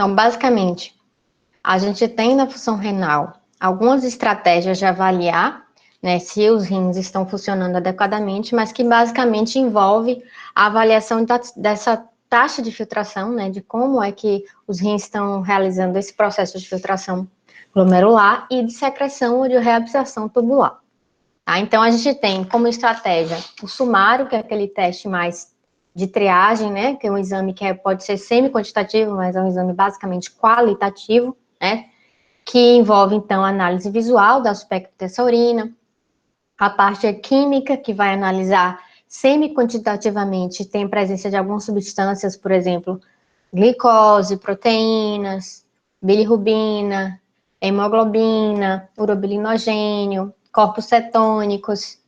Então, basicamente, a gente tem na função renal algumas estratégias de avaliar, né, se os rins estão funcionando adequadamente, mas que basicamente envolve a avaliação dessa taxa de filtração, né, de como é que os rins estão realizando esse processo de filtração glomerular e de secreção ou de reabsorção tubular. Tá? Então, a gente tem como estratégia o sumário, que é aquele teste mais de triagem, né, que é um exame que pode ser semi-quantitativo, mas é um exame basicamente qualitativo, né, que envolve, então, a análise visual do aspecto dessa urina, a parte química, que vai analisar semi-quantitativamente, tem presença de algumas substâncias, por exemplo, glicose, proteínas, bilirrubina, hemoglobina, urobilinogênio, corpos cetônicos.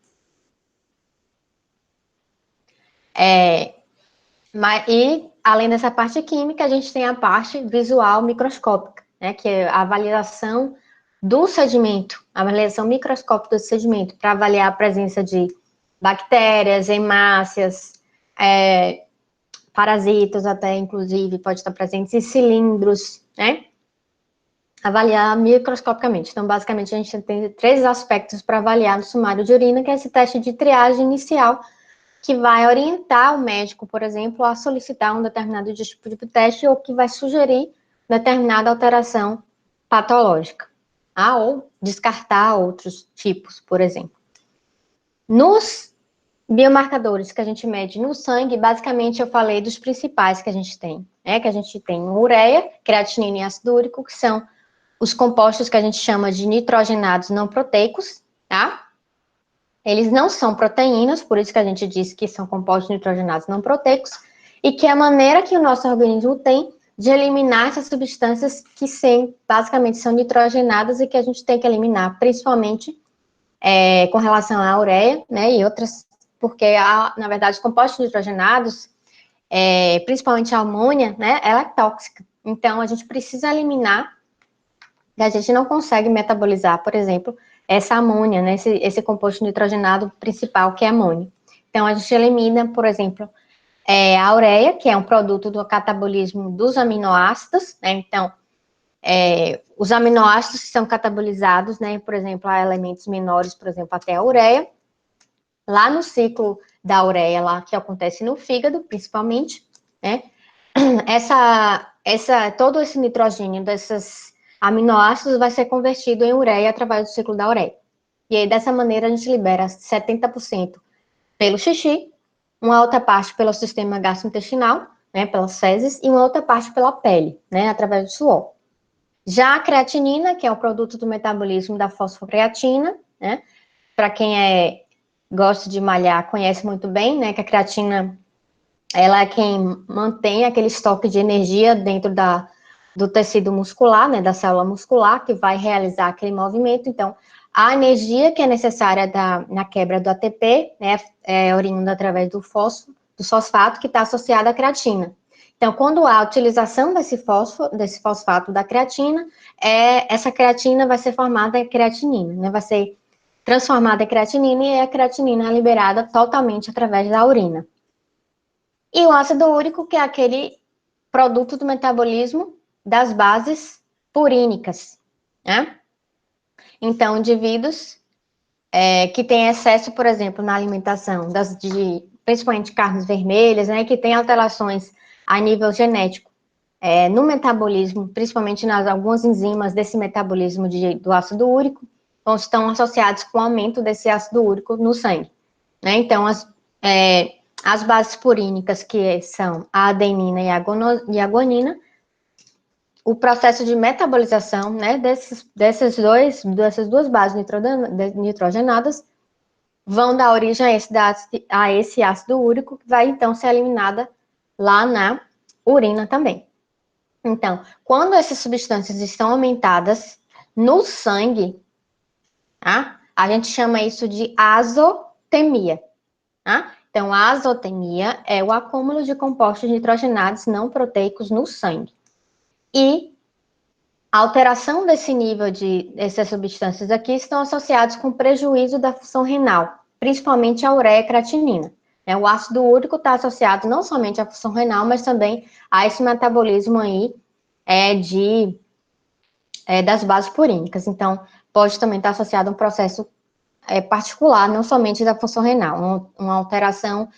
E, além dessa parte química, a gente tem a parte visual microscópica, né, que é a avaliação do sedimento, a avaliação microscópica do sedimento, para avaliar a presença de bactérias, hemácias, parasitas até, inclusive, pode estar presentes, e cilindros, né? Avaliar microscopicamente. Então, basicamente, a gente tem 3 aspectos para avaliar no sumário de urina, que é esse teste de triagem inicial, que vai orientar o médico, por exemplo, a solicitar um determinado tipo de teste ou que vai sugerir determinada alteração patológica, tá? Ou descartar outros tipos, por exemplo. Nos biomarcadores que a gente mede no sangue, basicamente eu falei dos principais que a gente tem, né? Que a gente tem ureia, creatinina e ácido úrico, que são os compostos que a gente chama de nitrogenados não proteicos, tá? Eles não são proteínas, por isso que a gente diz que são compostos nitrogenados não proteicos, e que é a maneira que o nosso organismo tem de eliminar essas substâncias que basicamente são nitrogenadas e que a gente tem que eliminar, principalmente com relação à ureia, né, e outras, porque, na verdade, os compostos nitrogenados, principalmente a amônia, né, ela é tóxica. Então, a gente precisa eliminar, e a gente não consegue metabolizar, por exemplo, essa amônia, né, esse composto nitrogenado principal, que é amônia. Então, a gente elimina, por exemplo, a ureia, que é um produto do catabolismo dos aminoácidos, né, então, os aminoácidos são catabolizados, né, por exemplo, a elementos menores, por exemplo, até a ureia. Lá no ciclo da ureia, lá que acontece no fígado, principalmente, né, todo esse nitrogênio desses aminoácidos vai ser convertido em ureia através do ciclo da ureia. E aí, dessa maneira, a gente libera 70% pelo xixi, uma outra parte pelo sistema gastrointestinal, né, pelas fezes, e uma outra parte pela pele, né, através do suor. Já a creatinina, que é o produto do metabolismo da fosfocreatina, né, para quem gosta de malhar, conhece muito bem, né, que a creatina, ela é quem mantém aquele estoque de energia dentro do tecido muscular, né, da célula muscular, que vai realizar aquele movimento. Então, a energia que é necessária na quebra do ATP, né, é oriunda através do fosfato, que está associado à creatina. Então, quando há a utilização desse fosfato da creatina, essa creatina vai ser formada em creatinina, né, vai ser transformada em creatinina, e a creatinina é liberada totalmente através da urina. E o ácido úrico, que é aquele produto do metabolismo das bases purínicas, né? Então, indivíduos que têm excesso, por exemplo, na alimentação, principalmente carnes vermelhas, né, que têm alterações a nível genético, no metabolismo, principalmente nas algumas enzimas desse metabolismo do ácido úrico, então, estão associados com o aumento desse ácido úrico no sangue, né? Então, as bases purínicas, que são a adenina e a guanina, o processo de metabolização, né, dessas duas bases nitrogenadas vão dar origem a esse ácido úrico, que vai, então, ser eliminada lá na urina também. Então, quando essas substâncias estão aumentadas no sangue, tá? A gente chama isso de azotemia, tá? Então, a azotemia é o acúmulo de compostos nitrogenados não proteicos no sangue. E a alteração desse nível dessas substâncias aqui estão associados com prejuízo da função renal, principalmente a ureia e a creatinina. O ácido úrico está associado não somente à função renal, mas também a esse metabolismo aí das bases purínicas. Então, pode também estar associado a um processo particular, não somente da função renal, uma alteração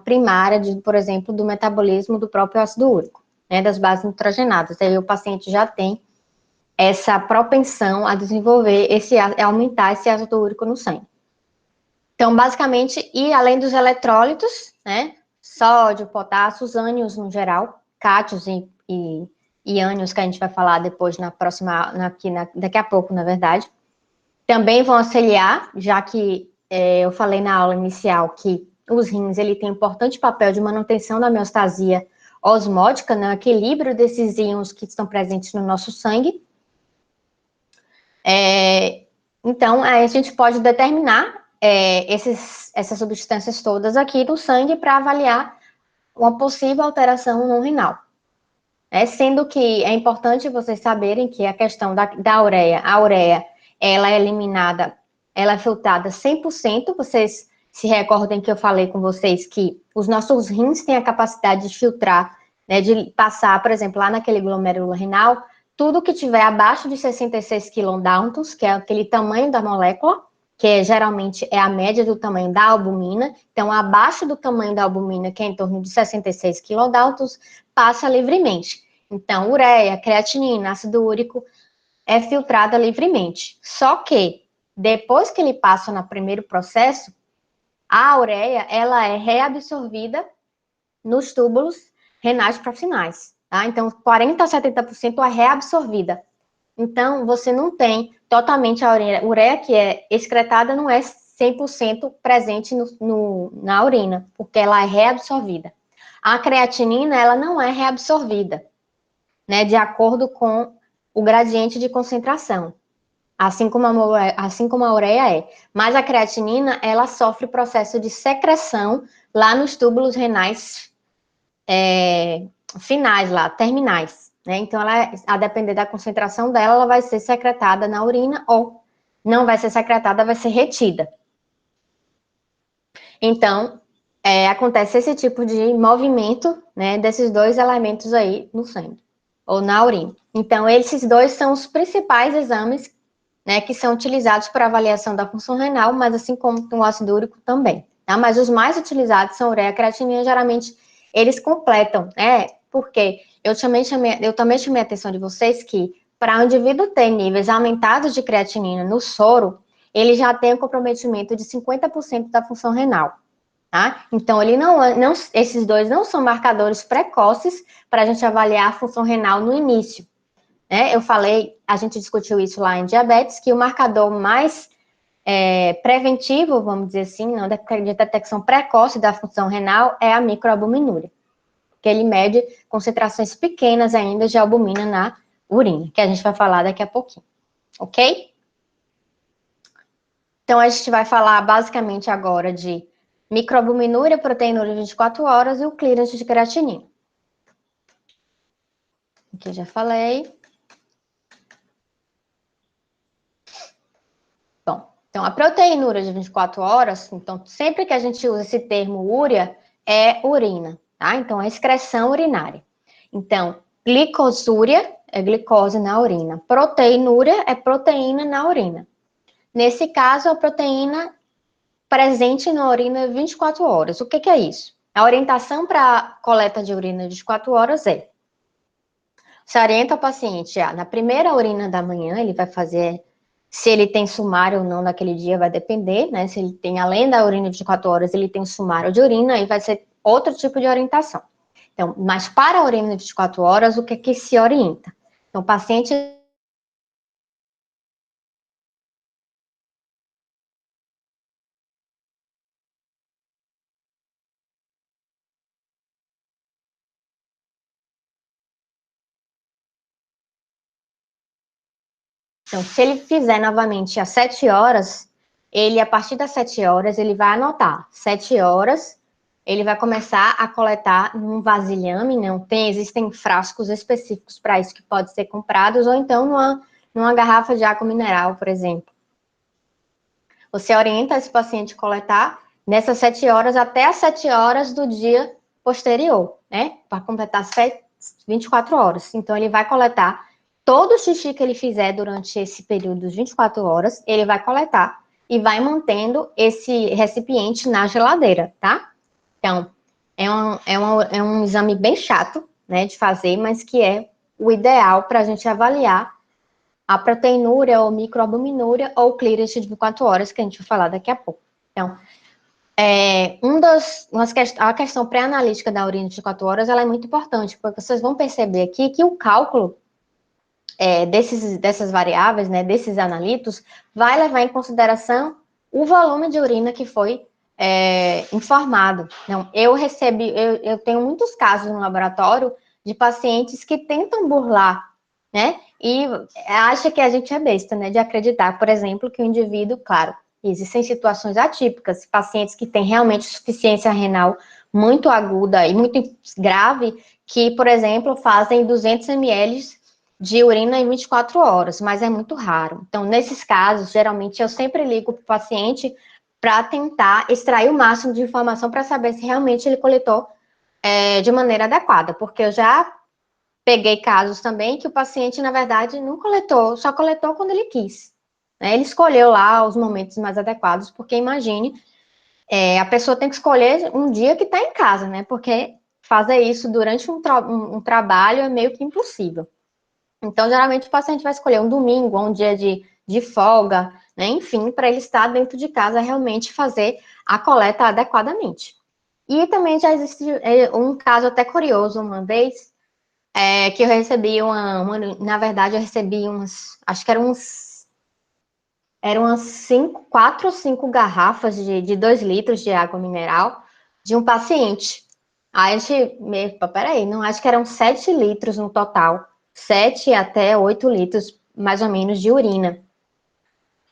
primária, por exemplo, do metabolismo do próprio ácido úrico, né, das bases nitrogenadas. Aí o paciente já tem essa propensão a desenvolver aumentar esse ácido úrico no sangue. Então, basicamente, e além dos eletrólitos, né, sódio, potássio, os ânions no geral, cátions e ânions, que a gente vai falar depois daqui a pouco, na verdade, também vão auxiliar, já que eu falei na aula inicial que os rins ele tem um importante papel de manutenção da homeostasia osmótica, no equilíbrio desses íons que estão presentes no nosso sangue. Então, a gente pode determinar essas substâncias todas aqui do sangue para avaliar uma possível alteração no renal. Sendo que é importante vocês saberem que a questão da ureia, a ureia, ela é eliminada, ela é filtrada 100%, vocês se recordem que eu falei com vocês que os nossos rins têm a capacidade de filtrar, né, de passar, por exemplo, lá naquele glomérulo renal, tudo que tiver abaixo de 66 kilodaltons, que é aquele tamanho da molécula, que geralmente é a média do tamanho da albumina, então abaixo do tamanho da albumina, que é em torno de 66 kilodaltons, passa livremente. Então, ureia, creatinina, ácido úrico é filtrada livremente. Só que, depois que ele passa no primeiro processo, a ureia, ela é reabsorvida nos túbulos renais proximais, tá? Então, 40% a 70% é reabsorvida. Então, você não tem totalmente a ureia que é excretada, não é 100% presente na urina, porque ela é reabsorvida. A creatinina, ela não é reabsorvida, né, de acordo com o gradiente de concentração, assim como a ureia é. Mas a creatinina, ela sofre processo de secreção lá nos túbulos renais finais lá, terminais, né? Então, a depender da concentração dela, ela vai ser secretada na urina ou não vai ser secretada, vai ser retida. Então, acontece esse tipo de movimento, né, desses dois elementos aí no sangue, ou na urina. Então, esses dois são os principais exames, né, que são utilizados para avaliação da função renal, mas assim como o ácido úrico também, tá? Mas os mais utilizados são ureia e creatinina, geralmente eles completam, né? Porque eu também chamei a atenção de vocês que para o indivíduo ter níveis aumentados de creatinina no soro, ele já tem um comprometimento de 50% da função renal. Tá? Então, esses dois não são marcadores precoces para a gente avaliar a função renal no início. Né? Eu falei, a gente discutiu isso lá em diabetes, que o marcador mais preventivo, vamos dizer assim, não, de detecção precoce da função renal é a microalbuminúria, que ele mede concentrações pequenas ainda de albumina na urina, que a gente vai falar daqui a pouquinho, ok? Então, a gente vai falar basicamente agora de microalbuminúria, proteinúria de 24 horas e o clearance de creatinina. Aqui eu já falei. Bom, então a proteinúria de 24 horas, então sempre que a gente usa esse termo úria, é urina, tá? Então é excreção urinária. Então, glicosúria é glicose na urina. Proteinúria é proteína na urina. Nesse caso, a proteína presente na urina 24 horas. O que é isso? A orientação para a coleta de urina de 24 horas é: se orienta o paciente na primeira urina da manhã, ele vai fazer, se ele tem sumário ou não naquele dia, vai depender, né? Se ele tem, além da urina de 24 horas, ele tem sumário de urina, aí vai ser outro tipo de orientação. Então, mas para a urina de 24 horas, o que se orienta? Então, o paciente Então, se ele fizer novamente às 7 horas, a partir das 7 horas, ele vai anotar. 7 horas, ele vai começar a coletar num vasilhame, não existem frascos específicos para isso que podem ser comprados, ou então numa garrafa de água mineral, por exemplo. Você orienta esse paciente a coletar nessas 7 horas até as 7 horas do dia posterior, né? Para completar 24 horas. Então, ele vai coletar todo o xixi que ele fizer durante esse período de 24 horas, ele vai coletar e vai mantendo esse recipiente na geladeira, tá? Então, é um exame bem chato, né, de fazer, mas que é o ideal para a gente avaliar a proteinúria ou microalbuminúria ou clearance de 24 horas, que a gente vai falar daqui a pouco. Então, a questão pré-analítica da urina de 24 horas, ela é muito importante, porque vocês vão perceber aqui que o cálculo dessas variáveis, né, desses analitos, vai levar em consideração o volume de urina que foi informado. Então, eu tenho muitos casos no laboratório de pacientes que tentam burlar, né, e acha que a gente é besta, né, de acreditar, por exemplo, que o indivíduo, claro, existem situações atípicas, pacientes que têm realmente insuficiência renal muito aguda e muito grave, que, por exemplo, fazem 200 ml de urina em 24 horas, mas é muito raro. Então, nesses casos, geralmente, eu sempre ligo para o paciente para tentar extrair o máximo de informação para saber se realmente ele coletou de maneira adequada, porque eu já peguei casos também que o paciente, na verdade, não coletou, só coletou quando ele quis. Né? Ele escolheu lá os momentos mais adequados, porque imagine, a pessoa tem que escolher um dia que está em casa, né? Porque fazer isso durante um trabalho é meio que impossível. Então, geralmente, o paciente vai escolher um domingo, ou um dia de folga, né? Enfim, para ele estar dentro de casa, realmente fazer a coleta adequadamente. E também já existe um caso até curioso, uma vez, que eu recebi na verdade, eu recebi acho que eram umas 4 ou 5 garrafas de 2 litros de água mineral de um paciente. Aí a gente, peraí, não, acho que eram 7 litros no total, 7 até 8 litros, mais ou menos, de urina.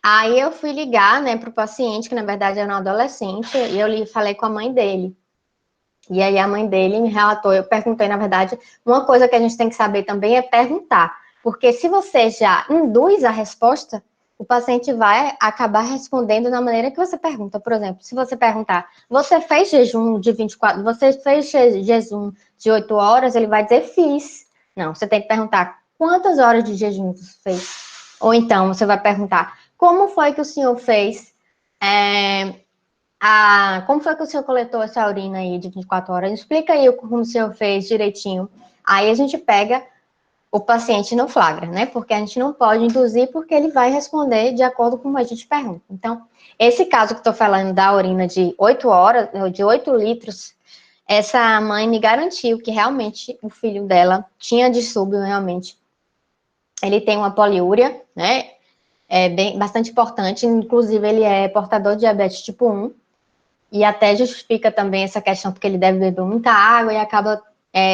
Aí eu fui ligar, né, para o paciente, que na verdade era um adolescente, e eu falei com a mãe dele. E aí a mãe dele me relatou, eu perguntei, na verdade, uma coisa que a gente tem que saber também é perguntar, porque se você já induz a resposta, o paciente vai acabar respondendo da maneira que você pergunta. Por exemplo, se você perguntar, você fez jejum de 24, você fez jejum de 8 horas, ele vai dizer, fiz. Não, você tem que perguntar, quantas horas de jejum você fez? Ou então, você vai perguntar, como foi que o senhor fez como foi que o senhor coletou essa urina aí de 24 horas? Explica aí como o senhor fez direitinho. Aí a gente pega o paciente no flagra, né? Porque a gente não pode induzir, porque ele vai responder de acordo com o que a gente pergunta. Então, esse caso que estou falando da urina de 8 horas, de 8 litros, essa mãe me garantiu que realmente o filho dela tinha distúrbio, realmente. Ele tem uma poliúria, né? Bastante importante, inclusive ele é portador de diabetes tipo 1, e até justifica também essa questão, porque ele deve beber muita água e acaba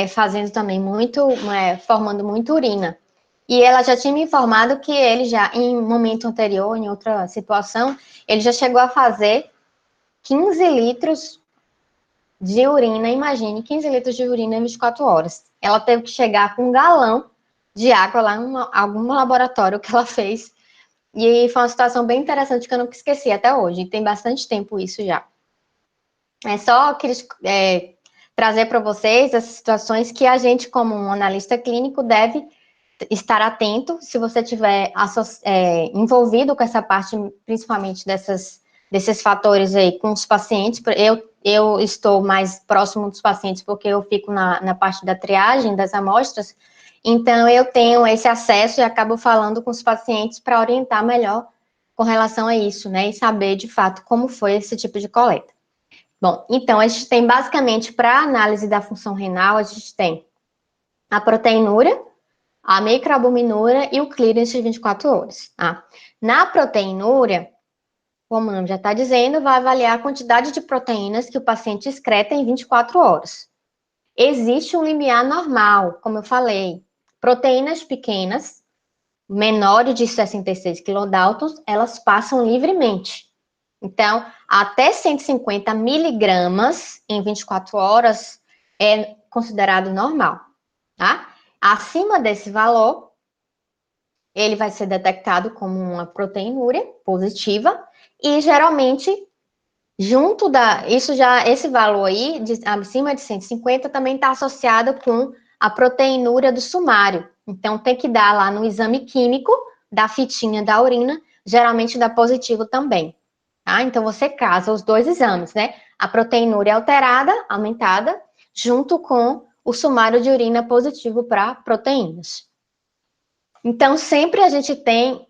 fazendo também formando muita urina. E ela já tinha me informado que ele já, em um momento anterior, em outra situação, ele já chegou a fazer 15 litros de urina, imagine, 15 litros de urina em 24 horas. Ela teve que chegar com um galão de água lá em algum laboratório que ela fez, e foi uma situação bem interessante que eu nunca esqueci até hoje, e tem bastante tempo isso já. Só queria trazer para vocês as situações que a gente, como um analista clínico, deve estar atento se você estiver envolvido com essa parte, principalmente desses fatores aí com os pacientes. Eu estou mais próximo dos pacientes porque eu fico na parte da triagem das amostras, então eu tenho esse acesso e acabo falando com os pacientes para orientar melhor com relação a isso, né, e saber de fato como foi esse tipo de coleta. Bom, então a gente tem basicamente para análise da função renal, a gente tem a proteinúria, a microalbuminúria e o clearance de 24 horas. Tá? Na proteinúria, como o nome já está dizendo, vai avaliar a quantidade de proteínas que o paciente excreta em 24 horas. Existe um limiar normal, como eu falei. Proteínas pequenas, menores de 66 kilodaltons, elas passam livremente. Então, até 150 miligramas em 24 horas é considerado normal, tá? Acima desse valor, ele vai ser detectado como uma proteinúria positiva e geralmente esse valor aí, acima de 150, também está associado com a proteinúria do sumário. Então, tem que dar lá no exame químico da fitinha da urina, geralmente dá positivo também. Tá? Então, você casa os dois exames, né? A proteinúria alterada, aumentada, junto com o sumário de urina positivo para proteínas. Então, sempre a gente tem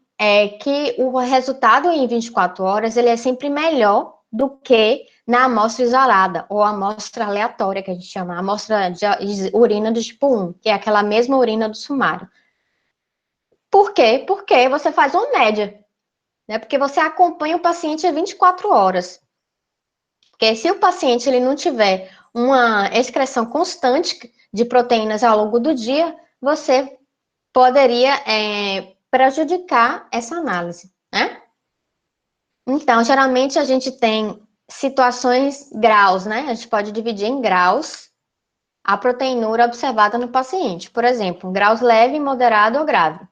que o resultado em 24 horas, ele é sempre melhor do que na amostra isolada, ou amostra aleatória, que a gente chama, a amostra de urina do tipo 1, que é aquela mesma urina do sumário. Por quê? Porque você faz uma média, né? Porque você acompanha o paciente 24 horas. Porque se o paciente ele não tiver uma excreção constante de proteínas ao longo do dia, você poderia prejudicar essa análise, né? Então, geralmente a gente tem situações, graus, né? A gente pode dividir em graus a proteinúria observada no paciente. Por exemplo, graus leve, moderado ou grave.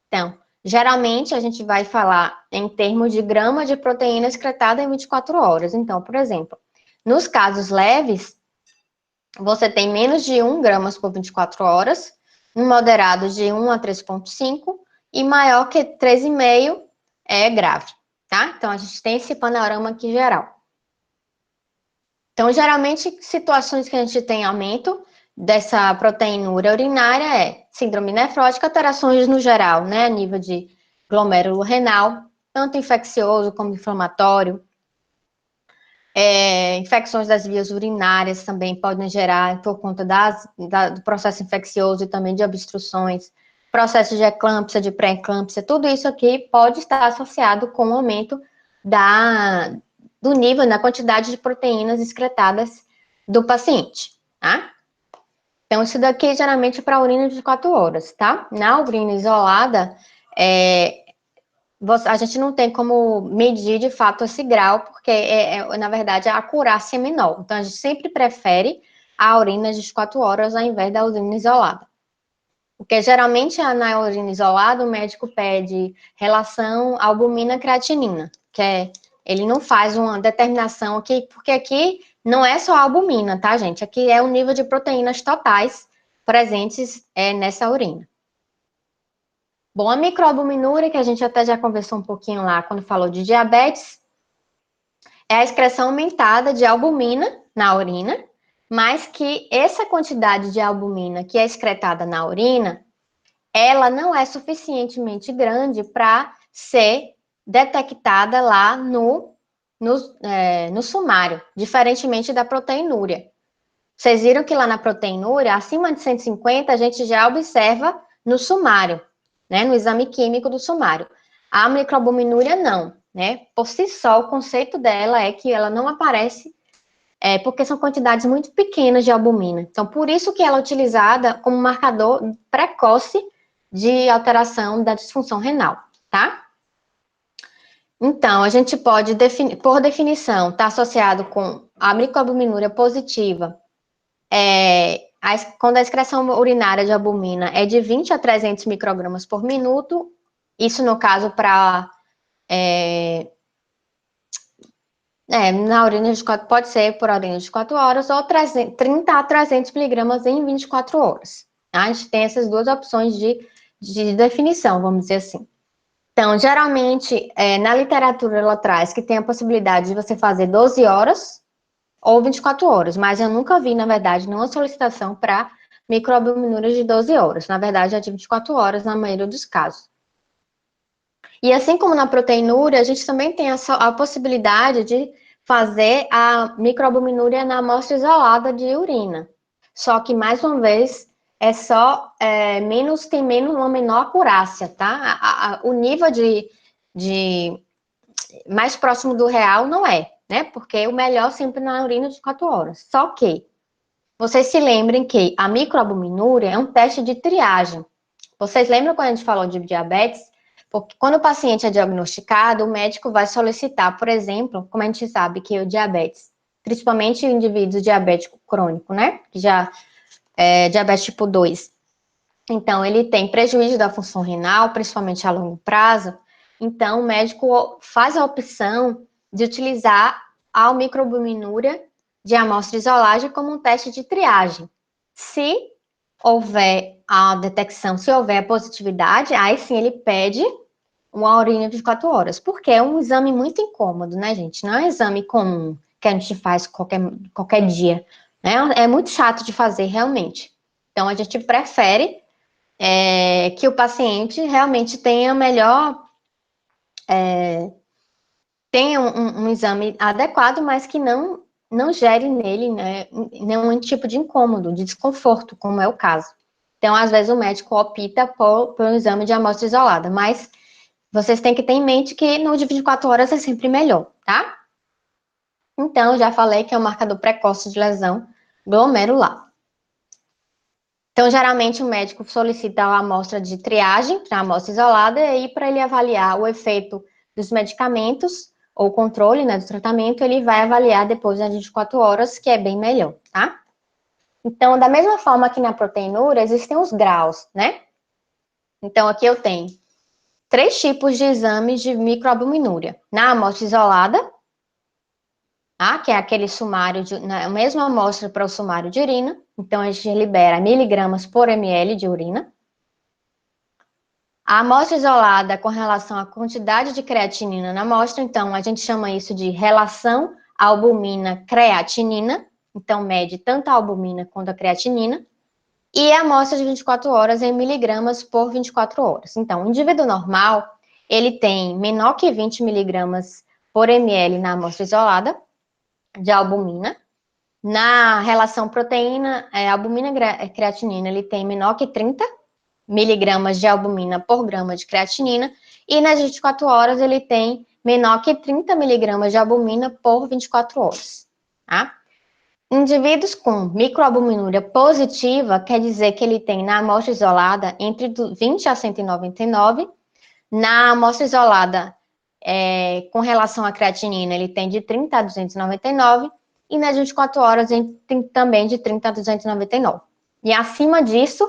Então, geralmente a gente vai falar em termos de grama de proteína excretada em 24 horas. Então, por exemplo, nos casos leves, você tem menos de 1 gramas por 24 horas, no moderado de 1 a 3,5 e maior que 3,5 é grave, tá? Então, a gente tem esse panorama aqui geral. Então, geralmente, situações que a gente tem aumento dessa proteinúria urinária é síndrome nefrótica, alterações no geral, né, a nível de glomérulo renal, tanto infeccioso como inflamatório. Infecções das vias urinárias também podem gerar por conta do processo infeccioso e também de obstruções, processo de eclâmpsia, de pré-eclâmpsia, tudo isso aqui pode estar associado com o aumento do nível, na quantidade de proteínas excretadas do paciente, tá? Então, isso daqui geralmente é para a urina de 4 horas, tá? Na urina isolada, a gente não tem como medir de fato esse grau, porque, na verdade, a acurácia é menor. Então, a gente sempre prefere a urina de 24 horas ao invés da urina isolada. Porque, geralmente, na urina isolada, o médico pede relação albumina-creatinina, ele não faz uma determinação aqui, porque aqui não é só a albumina, tá, gente? Aqui é o nível de proteínas totais presentes nessa urina. Bom, a microalbuminúria, que a gente até já conversou um pouquinho lá quando falou de diabetes, é a excreção aumentada de albumina na urina, mas que essa quantidade de albumina que é excretada na urina, ela não é suficientemente grande para ser detectada lá no sumário, diferentemente da proteinúria. Vocês viram que lá na proteinúria, acima de 150, a gente já observa no sumário, né, no exame químico do sumário. A microalbuminúria não, né? Por si só, o conceito dela é que ela não aparece porque são quantidades muito pequenas de albumina. Então, por isso que ela é utilizada como marcador precoce de alteração da disfunção renal, tá? Então, a gente pode, por definição, estar associado com a microalbuminúria positiva, quando a excreção urinária de albumina é de 20 a 300 microgramas por minuto, isso no caso para na urina de 4, pode ser por urina de 4 horas ou 30 a 300 miligramas em 24 horas. Tá? A gente tem essas duas opções de definição, vamos dizer assim. Então, geralmente, na literatura ela traz que tem a possibilidade de você fazer 12 horas ou 24 horas, mas eu nunca vi, na verdade, nenhuma solicitação para microalbuminúria de 12 horas. Na verdade, é de 24 horas na maioria dos casos. E assim como na proteinúria, a gente também tem a possibilidade de fazer a microalbuminúria na amostra isolada de urina. Só que, mais uma vez, tem uma menor acurácia, tá? O nível de mais próximo do real não é, né? Porque o melhor sempre na urina de 4 horas. Só que vocês se lembrem que a microalbuminúria é um teste de triagem. Vocês lembram quando a gente falou de diabetes? Porque quando o paciente é diagnosticado, o médico vai solicitar, por exemplo, como a gente sabe que o diabetes, principalmente o indivíduo diabético crônico, né? Que já é diabetes tipo 2. Então, ele tem prejuízo da função renal, principalmente a longo prazo. Então, o médico faz a opção de utilizar a microalbuminúria de amostra isolada como um teste de triagem. Se houver a detecção, se houver a positividade, aí sim ele pede uma urina de 24 horas, porque é um exame muito incômodo, né, gente? Não é um exame comum que a gente faz qualquer dia, né? É muito chato de fazer, realmente. Então, a gente prefere que o paciente realmente tenha melhor, tenha um exame adequado, mas que não gere nele, né, nenhum tipo de incômodo, de desconforto, como é o caso. Então, às vezes, o médico opta por um exame de amostra isolada, mas vocês têm que ter em mente que no de 24 horas é sempre melhor, tá? Então, já falei que é um marcador precoce de lesão glomerular. Então, geralmente, o médico solicita a amostra de triagem, a amostra isolada, e aí, para ele avaliar o efeito dos medicamentos, ou controle, né, do tratamento, ele vai avaliar depois das 24 horas, que é bem melhor, tá? Então, da mesma forma que na proteinúria, existem os graus, né? Então, aqui eu tenho 3 tipos de exames de microalbuminúria. Na amostra isolada, tá? Que é aquele sumário, a mesma amostra para o sumário de urina. Então, a gente libera miligramas por ml de urina. A amostra isolada com relação à quantidade de creatinina na amostra, então, a gente chama isso de relação albumina-creatinina. Então, mede tanto a albumina quanto a creatinina. E a amostra de 24 horas em miligramas por 24 horas. Então, o indivíduo normal, ele tem menor que 20 miligramas por ml na amostra isolada de albumina. Na relação proteína, albumina-creatinina, ele tem menor que 30 miligramas de albumina por grama de creatinina. E nas 24 horas, ele tem menor que 30 miligramas de albumina por 24 horas. Tá? Indivíduos com microalbuminúria positiva quer dizer que ele tem na amostra isolada entre 20 a 199, na amostra isolada com relação à creatinina ele tem de 30 a 299 e nas 24 horas tem também de 30 a 299. E acima disso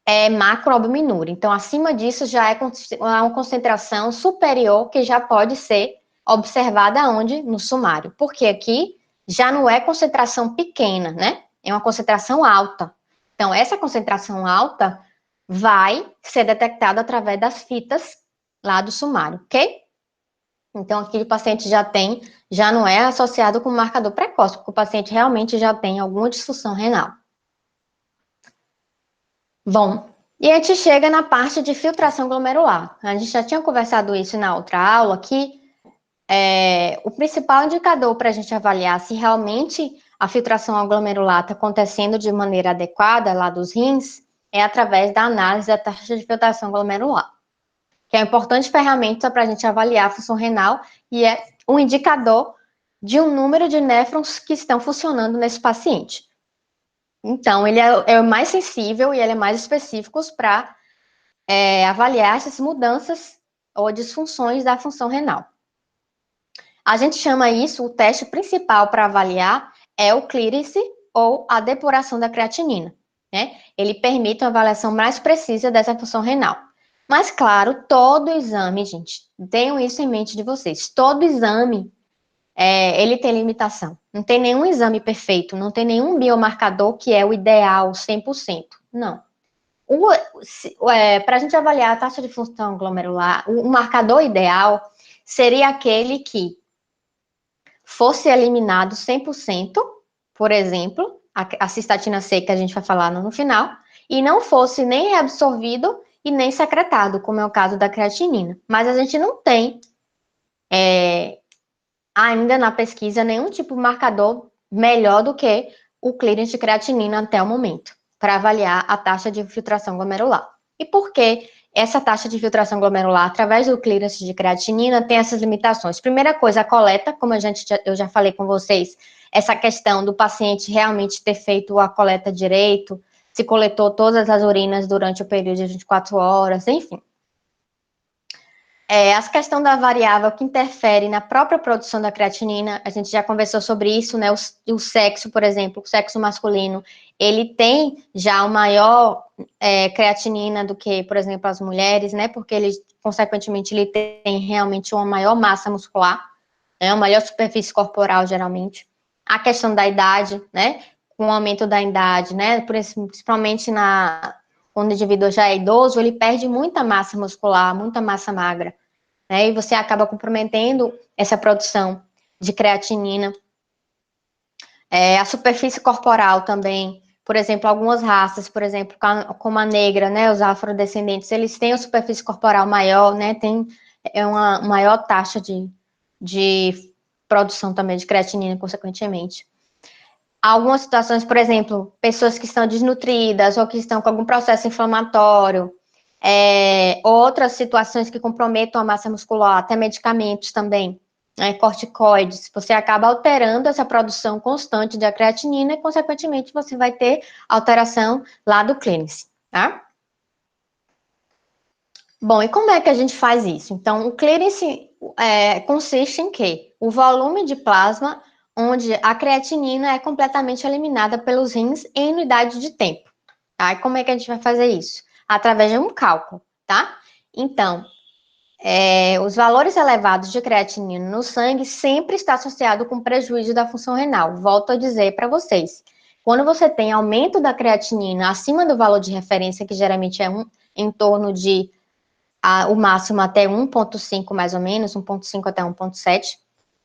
é macroalbuminúria. Então, acima disso já é uma concentração superior que já pode ser observada onde? No sumário. Porque aqui já não é concentração pequena, né? É uma concentração alta. Então, essa concentração alta vai ser detectada através das fitas lá do sumário, ok? Então, aqui o paciente já não é associado com marcador precoce, porque o paciente realmente já tem alguma disfunção renal. Bom, e a gente chega na parte de filtração glomerular. A gente já tinha conversado isso na outra aula, que o principal indicador para a gente avaliar se realmente a filtração glomerular está acontecendo de maneira adequada lá dos rins é através da análise da taxa de filtração glomerular, que é uma importante ferramenta para a gente avaliar a função renal e é um indicador de um número de néfrons que estão funcionando nesse paciente. Então, ele é mais sensível e ele é mais específico para avaliar essas mudanças ou disfunções da função renal. A gente chama isso, o teste principal para avaliar é o clearance ou a depuração da creatinina, né? Ele permite uma avaliação mais precisa dessa função renal. Mas, claro, todo exame, gente, tenham isso em mente de vocês, todo exame, ele tem limitação. Não tem nenhum exame perfeito, não tem nenhum biomarcador que é o ideal 100%, não. Para a gente avaliar a taxa de função glomerular, o marcador ideal seria aquele que fosse eliminado 100%, por exemplo, a cistatina C que a gente vai falar no final, e não fosse nem reabsorvido e nem secretado, como é o caso da creatinina. Mas a gente não tem ainda na pesquisa nenhum tipo de marcador melhor do que o clearance de creatinina até o momento, para avaliar a taxa de filtração glomerular. E por que essa taxa de filtração glomerular, através do clearance de creatinina, tem essas limitações? Primeira coisa, a coleta, como eu já falei com vocês, essa questão do paciente realmente ter feito a coleta direito, se coletou todas as urinas durante o período de 24 horas, enfim. A questão da variável que interfere na própria produção da creatinina, a gente já conversou sobre isso, né? O sexo, por exemplo, o sexo masculino, ele tem já uma maior creatinina do que, por exemplo, as mulheres, né? Porque ele, consequentemente, ele tem realmente uma maior massa muscular, né? Uma maior superfície corporal, geralmente. A questão da idade, né? com o aumento da idade, né? Principalmente quando o indivíduo já é idoso, ele perde muita massa muscular, muita massa magra, né? E você acaba comprometendo essa produção de creatinina. A superfície corporal também, por exemplo, algumas raças, por exemplo, como a negra, né? Os afrodescendentes, eles têm a superfície corporal maior, né? Tem uma maior taxa de produção também de creatinina, consequentemente. Algumas situações, por exemplo, pessoas que estão desnutridas ou que estão com algum processo inflamatório, outras situações que comprometam a massa muscular, até medicamentos também, né, corticoides, você acaba alterando essa produção constante da creatinina e, consequentemente, você vai ter alteração lá do clearance, tá? Bom, e como é que a gente faz isso? Então, o clearance consiste em quê? O volume de plasma onde a creatinina é completamente eliminada pelos rins em unidade de tempo. Tá? E como é que a gente vai fazer isso? Através de um cálculo, tá? Então, os valores elevados de creatinina no sangue sempre está associado com prejuízo da função renal. Volto a dizer para vocês. Quando você tem aumento da creatinina acima do valor de referência, que geralmente é em torno de o máximo até 1,5 mais ou menos, 1,5 até 1,7,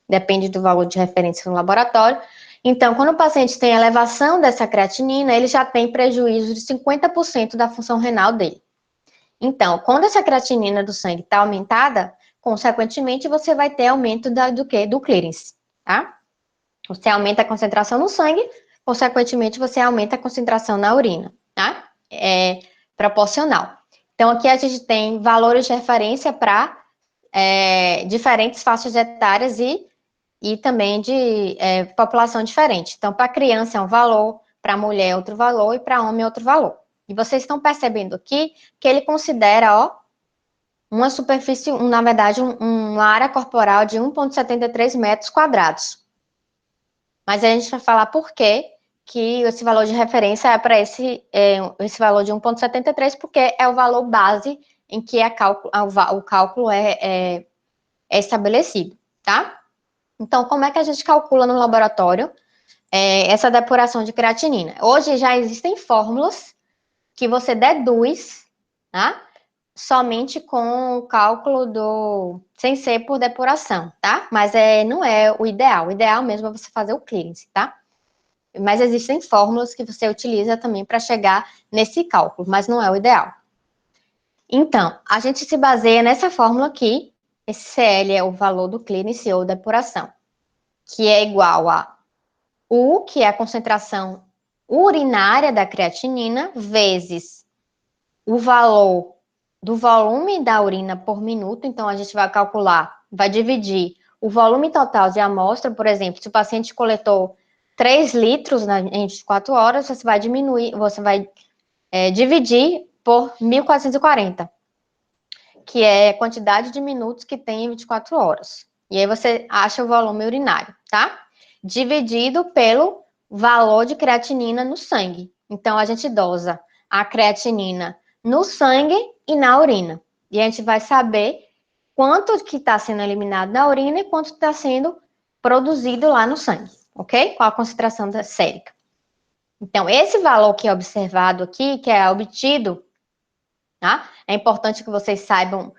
depende do valor de referência no laboratório. Então, quando o paciente tem elevação dessa creatinina, ele já tem prejuízo de 50% da função renal dele. Então, quando essa creatinina do sangue está aumentada, consequentemente, você vai ter aumento do quê? Do clearance, tá? Você aumenta a concentração no sangue, consequentemente, você aumenta a concentração na urina, tá? É proporcional. Então, aqui a gente tem valores de referência para diferentes faixas etárias e também de população diferente. Então, para criança é um valor, para mulher é outro valor e para homem é outro valor. E vocês estão percebendo aqui que ele considera, ó, uma superfície, na verdade, uma área corporal de 1,73 metros quadrados. Mas a gente vai falar por que esse valor de referência é para esse valor de 1,73, porque é o valor base em que o cálculo é estabelecido, tá? Então, como é que a gente calcula no laboratório essa depuração de creatinina? Hoje já existem fórmulas que você deduz, tá? Somente com o cálculo sem ser por depuração, tá? Mas não é o ideal. O ideal mesmo é você fazer o clearance, tá? Mas existem fórmulas que você utiliza também para chegar nesse cálculo, mas não é o ideal. Então, a gente se baseia nessa fórmula aqui. Esse CL é o valor do clearance ou depuração, que é igual a U, que é a concentração urinária da creatinina, vezes o valor do volume da urina por minuto. Então, a gente vai calcular, vai dividir o volume total de amostra. Por exemplo, se o paciente coletou 3 litros em 24 horas, você vai dividir por 1.440, que é a quantidade de minutos que tem em 24 horas. E aí você acha o volume urinário, tá? Dividido pelo valor de creatinina no sangue. Então, a gente dosa a creatinina no sangue e na urina. E a gente vai saber quanto que está sendo eliminado na urina e quanto está sendo produzido lá no sangue, ok? Qual a concentração da sérica. Então, esse valor que é observado aqui, que é obtido, tá? É importante que vocês saibam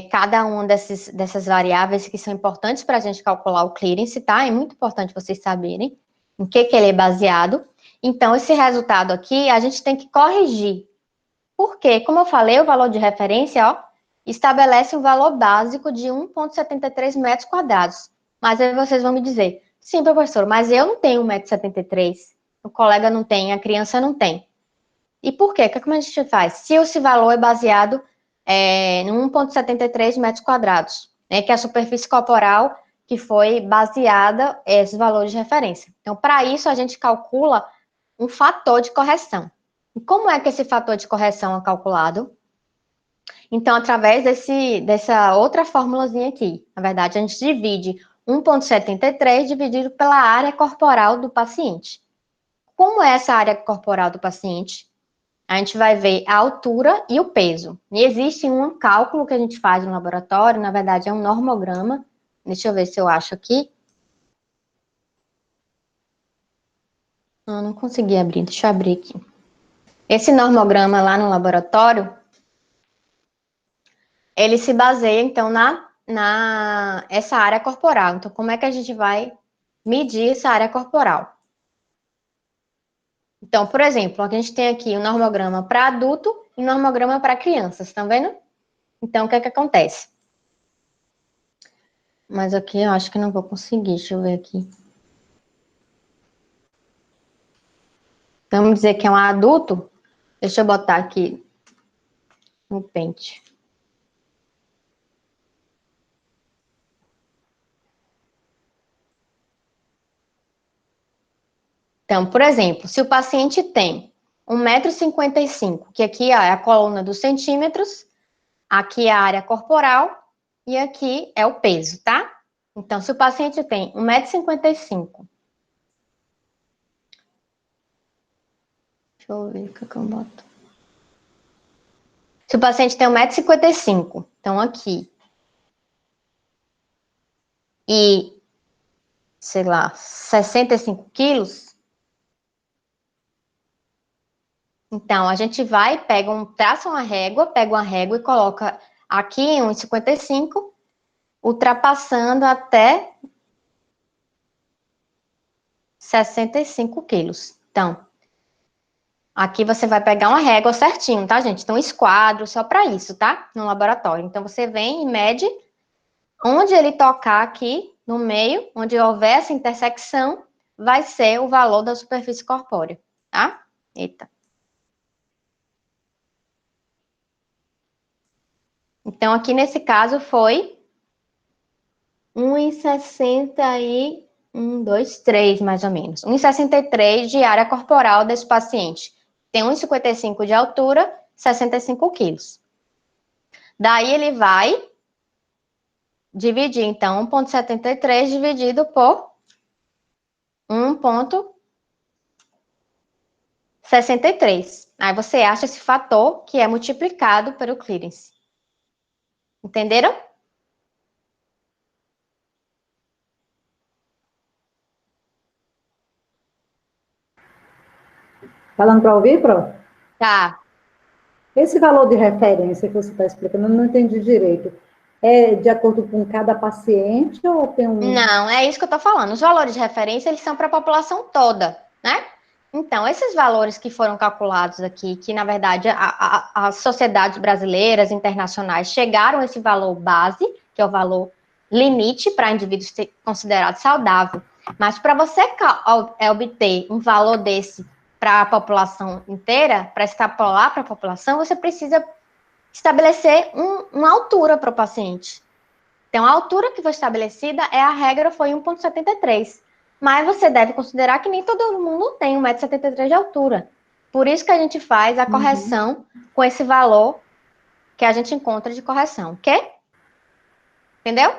cada uma dessas variáveis que são importantes para a gente calcular o clearance, tá? É muito importante vocês saberem em que ele é baseado. Então, esse resultado aqui, a gente tem que corrigir. Por quê? Como eu falei, o valor de referência, ó, estabelece um valor básico de 1,73 metros quadrados. Mas aí vocês vão me dizer, sim, professor, mas eu não tenho 1,73 m, o colega não tem, a criança não tem. E por quê? Como a gente faz? Se esse valor é baseado em 1,73 metros quadrados, né, que é a superfície corporal que foi baseada esses valores de referência. Então, para isso, a gente calcula um fator de correção. E como é que esse fator de correção é calculado? Então, através dessa outra formulazinha aqui. Na verdade, a gente divide 1,73 dividido pela área corporal do paciente. Como é essa área corporal do paciente? A gente vai ver a altura e o peso. E existe um cálculo que a gente faz no laboratório, na verdade é um normograma. Deixa eu ver se eu acho aqui. Eu não consegui abrir, deixa eu abrir aqui. Esse normograma lá no laboratório, ele se baseia, então, essa área corporal. Então, como é que a gente vai medir essa área corporal? Então, por exemplo, a gente tem aqui o normograma para adulto e o normograma para crianças, tá vendo? Então, o que é que acontece? Mas aqui eu acho que não vou conseguir, deixa eu ver aqui. Vamos dizer que é um adulto. Deixa eu botar aqui no pente. Então, por exemplo, se o paciente tem 1,55 m, que aqui ó, é a coluna dos centímetros, aqui é a área corporal e aqui é o peso, tá? Então, se o paciente tem 1,55 m, deixa eu ver o que eu boto. Se o paciente tem 1,55 m, então aqui, e, sei lá, 65 quilos, então a gente vai, traça uma régua, pega uma régua e coloca aqui em 1,55 m, ultrapassando até 65 quilos. Então, aqui você vai pegar uma régua certinho, tá, gente? Então, um esquadro só para isso, tá? No laboratório. Então, você vem e mede onde ele tocar aqui no meio, onde houver essa intersecção, vai ser o valor da superfície corpórea, tá? Eita. Então, aqui nesse caso foi 1,61, 2, 3, mais ou menos. 1,63 de área corporal desse paciente. Tem 1,55 de altura, 65 quilos. Daí ele vai dividir, então, 1,73 dividido por 1,63. Aí você acha esse fator que é multiplicado pelo clearance. Entenderam? Falando para ouvir, Pro? Tá. Esse valor de referência que você está explicando, eu não entendi direito. É de acordo com cada paciente ou tem um... Não, é isso que eu tô falando. Os valores de referência, eles são para a população toda, né? Então, esses valores que foram calculados aqui, que na verdade as sociedades brasileiras, internacionais, chegaram a esse valor base, que é o valor limite para indivíduos considerados saudáveis. Mas para você obter um valor desse para a população inteira, para extrapolar para a população, você precisa estabelecer uma altura para o paciente. Então, a altura que foi estabelecida a regra foi 1,73. Mas você deve considerar que nem todo mundo tem 1,73 m de altura. Por isso que a gente faz a correção com esse valor que a gente encontra de correção, ok? Entendeu?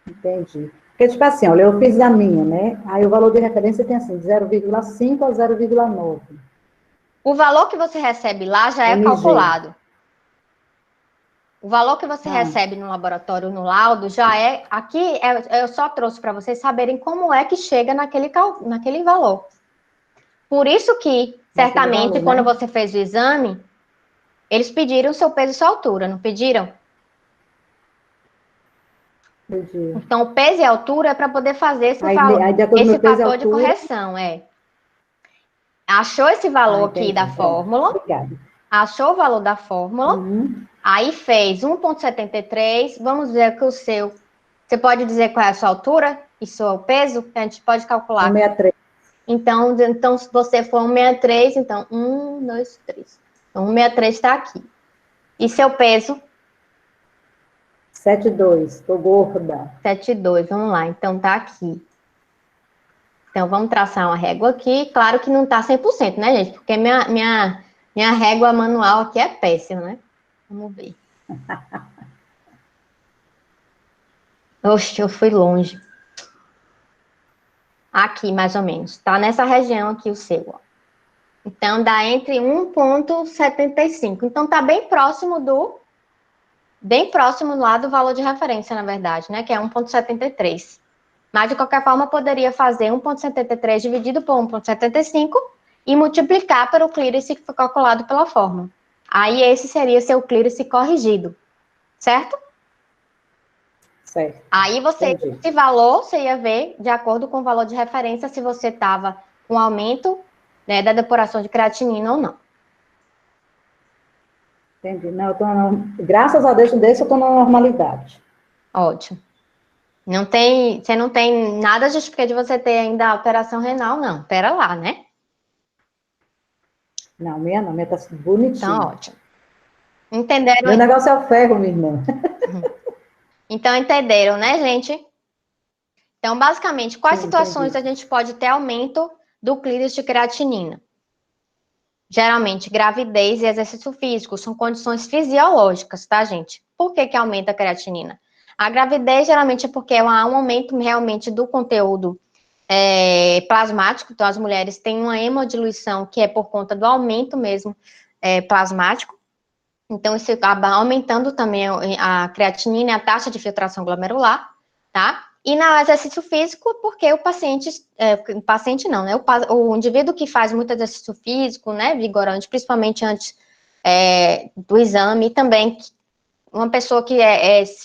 Entendi. Porque, tipo assim, olha, eu fiz a minha, né? Aí o valor de referência tem assim, de 0,5 a 0,9. O valor que você recebe lá já é mg. calculado. O valor que você Ah, recebe no laboratório, no laudo, já é... Aqui eu só trouxe para vocês saberem como é que chega naquele valor. Por isso que, naquele certamente, valor, quando né? você fez o exame, eles pediram seu peso e sua altura, não pediram? Entendi. Então, o peso e a altura é para poder fazer Aí, de acordo com o esse meu peso e fator de altura... correção, é. Achou esse Ah, valor aqui da entendi, pronto. fórmula, Obrigada. achou o valor da fórmula, Uhum. aí fez 1,73, vamos ver que o seu... Você pode dizer qual é a sua altura e seu peso? Que a gente pode calcular. 1,63. Então, se você for 1,63, então, 1, 2, 3. Então, 1,63 está aqui. E seu peso? 7,2. Estou gorda. 7,2, vamos lá. Então, tá aqui. Então, vamos traçar uma régua aqui. Claro que não tá 100%, né, gente? Porque minha régua manual aqui é péssima, né? Vamos ver. Oxe, eu fui longe. Aqui, mais ou menos. Tá nessa região aqui o seu, ó. Então, dá entre 1,75. Então, tá bem próximo Bem próximo lá do valor de referência, na verdade, né? Que é 1,73. Mas, de qualquer forma, poderia fazer 1,73 dividido por 1,75 e multiplicar pelo clírice que foi calculado pela fórmula. Aí, esse seria seu clírice corrigido, certo? Certo. Aí, Entendi. esse valor, você ia ver, de acordo com o valor de referência, se você estava com aumento, né, da depuração de creatinina ou não. Entendi. Não, graças a Deus, desse eu estou na normalidade. Ótimo. Você não tem nada justifica de você ter ainda alteração renal, não. Pera lá, né? Não, minha tá Então, bonitinha. ótimo. Entenderam? Meu negócio é o ferro, minha irmã. Então, entenderam, né, gente? Então, basicamente, quais Sim, situações entendi. a gente pode ter aumento do clíris de creatinina? Geralmente, gravidez e exercício físico são condições fisiológicas, tá, gente? Por que aumenta a creatinina? A gravidez geralmente é porque há um aumento realmente do conteúdo plasmático, então as mulheres têm uma hemodiluição que é por conta do aumento mesmo plasmático, então isso acaba aumentando também a creatinina e a taxa de filtração glomerular, tá? E no exercício físico, porque o paciente não, né? O indivíduo que faz muito exercício físico, né, vigorante, principalmente antes do exame, e também uma pessoa que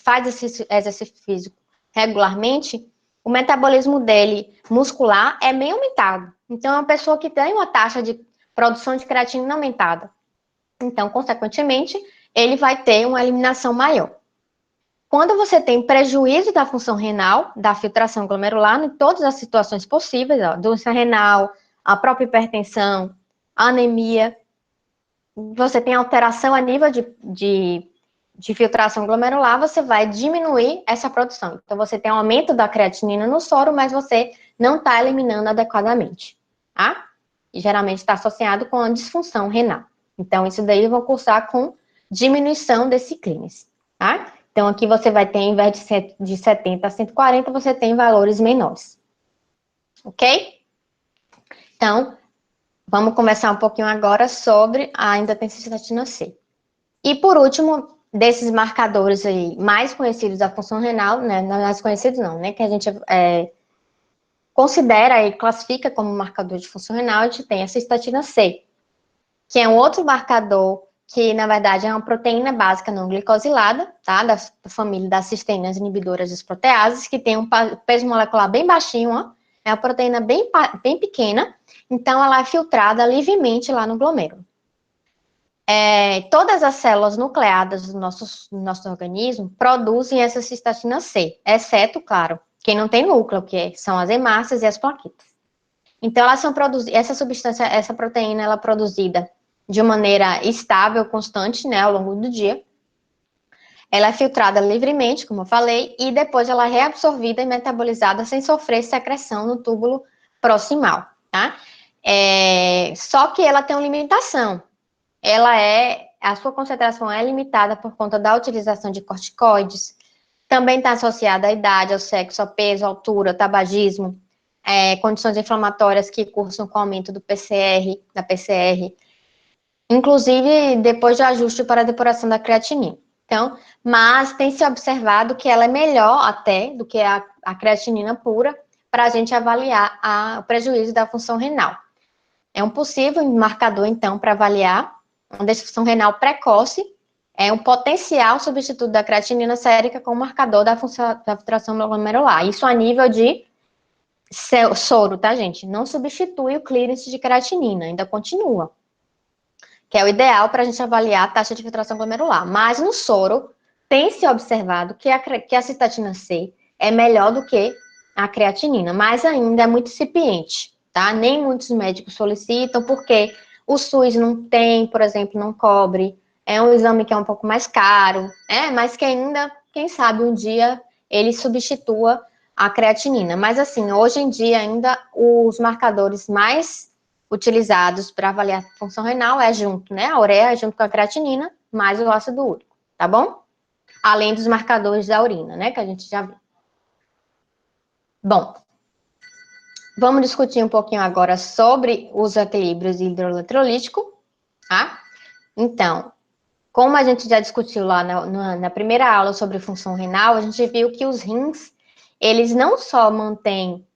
faz exercício físico regularmente, o metabolismo dele muscular é bem aumentado. Então, é uma pessoa que tem uma taxa de produção de creatina aumentada. Então, consequentemente, ele vai ter uma eliminação maior. Quando você tem prejuízo da função renal, da filtração glomerular, em todas as situações possíveis, ó, doença renal, a própria hipertensão, anemia, você tem alteração a nível de filtração glomerular, você vai diminuir essa produção. Então, você tem um aumento da creatinina no soro, mas você não está eliminando adequadamente, tá? E geralmente está associado com a disfunção renal. Então, isso daí vão cursar com diminuição desse clínice, tá? Então, aqui você vai ter, ao invés de 70 a 140, você tem valores menores. Ok? Então, vamos conversar um pouquinho agora sobre a endotensistatina C. E por último, desses marcadores aí mais conhecidos da função renal, né? Não mais conhecidos não, né? Que a gente considera e classifica como marcador de função renal, a gente tem a cistatina C, que é um outro marcador que, na verdade, é uma proteína básica não glicosilada, tá? Da família das cisteínas inibidoras das proteases, que tem um peso molecular bem baixinho, ó. É uma proteína bem pequena, então ela é filtrada livremente lá no glomêrulo. Todas as células nucleadas do nosso organismo produzem essa cistatina C, exceto, claro, quem não tem núcleo, são as hemácias e as plaquetas. Então, elas são essa substância, essa proteína, ela é produzida de maneira estável, constante, né, ao longo do dia. Ela é filtrada livremente, como eu falei, e depois ela é reabsorvida e metabolizada sem sofrer secreção no túbulo proximal, tá? Só que ela tem uma limitação. A sua concentração é limitada por conta da utilização de corticoides, também está associada à idade, ao sexo, ao peso, à altura, ao tabagismo, condições inflamatórias que cursam com o aumento do PCR, da PCR, inclusive depois de ajuste para a depuração da creatinina. Então, mas tem se observado que ela é melhor até do que a creatinina pura para a gente avaliar o prejuízo da função renal. É um possível marcador, então, para avaliar uma disfunção renal precoce, é um potencial substituto da creatinina sérica como marcador da filtração glomerular. Isso a nível de soro, tá, gente? Não substitui o clearance de creatinina, ainda continua. Que é o ideal para a gente avaliar a taxa de filtração glomerular. Mas no soro, tem se observado que a cistatina C é melhor do que a creatinina, mas ainda é muito incipiente, tá? Nem muitos médicos solicitam, porque o SUS não tem, por exemplo, não cobre, é um exame que é um pouco mais caro, mas que ainda, quem sabe, um dia ele substitua a creatinina. Mas assim, hoje em dia ainda os marcadores mais utilizados para avaliar a função renal junto, né? A ureia junto com a creatinina, mais o ácido úrico, tá bom? Além dos marcadores da urina, né? Que a gente já viu. Bom, vamos discutir um pouquinho agora sobre os equilíbrios hidroeletrolíticos, tá? Então, como a gente já discutiu lá na primeira aula sobre função renal, a gente viu que os rins, eles não só mantêm,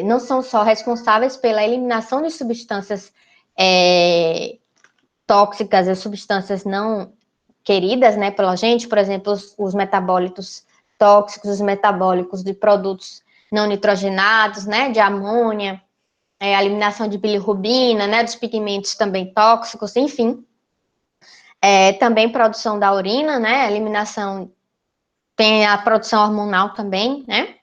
não são só responsáveis pela eliminação de substâncias tóxicas e substâncias não queridas, né, pela gente, por exemplo, os metabólitos tóxicos, os metabólicos de produtos não nitrogenados, né, de amônia, a eliminação de bilirrubina, né, dos pigmentos também tóxicos, enfim. Também produção da urina, né, eliminação, tem a produção hormonal também, né.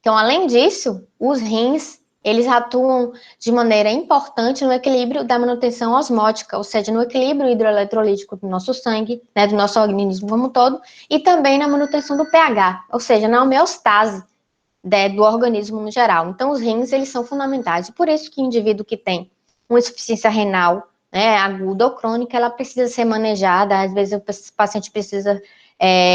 Então, além disso, os rins, eles atuam de maneira importante no equilíbrio da manutenção osmótica, ou seja, no equilíbrio hidroeletrolítico do nosso sangue, né, do nosso organismo como um todo, e também na manutenção do pH, ou seja, na homeostase, né, do organismo no geral. Então, os rins, eles são fundamentais. E por isso que o indivíduo que tem uma insuficiência renal, né, aguda ou crônica, ela precisa ser manejada, às vezes o paciente precisa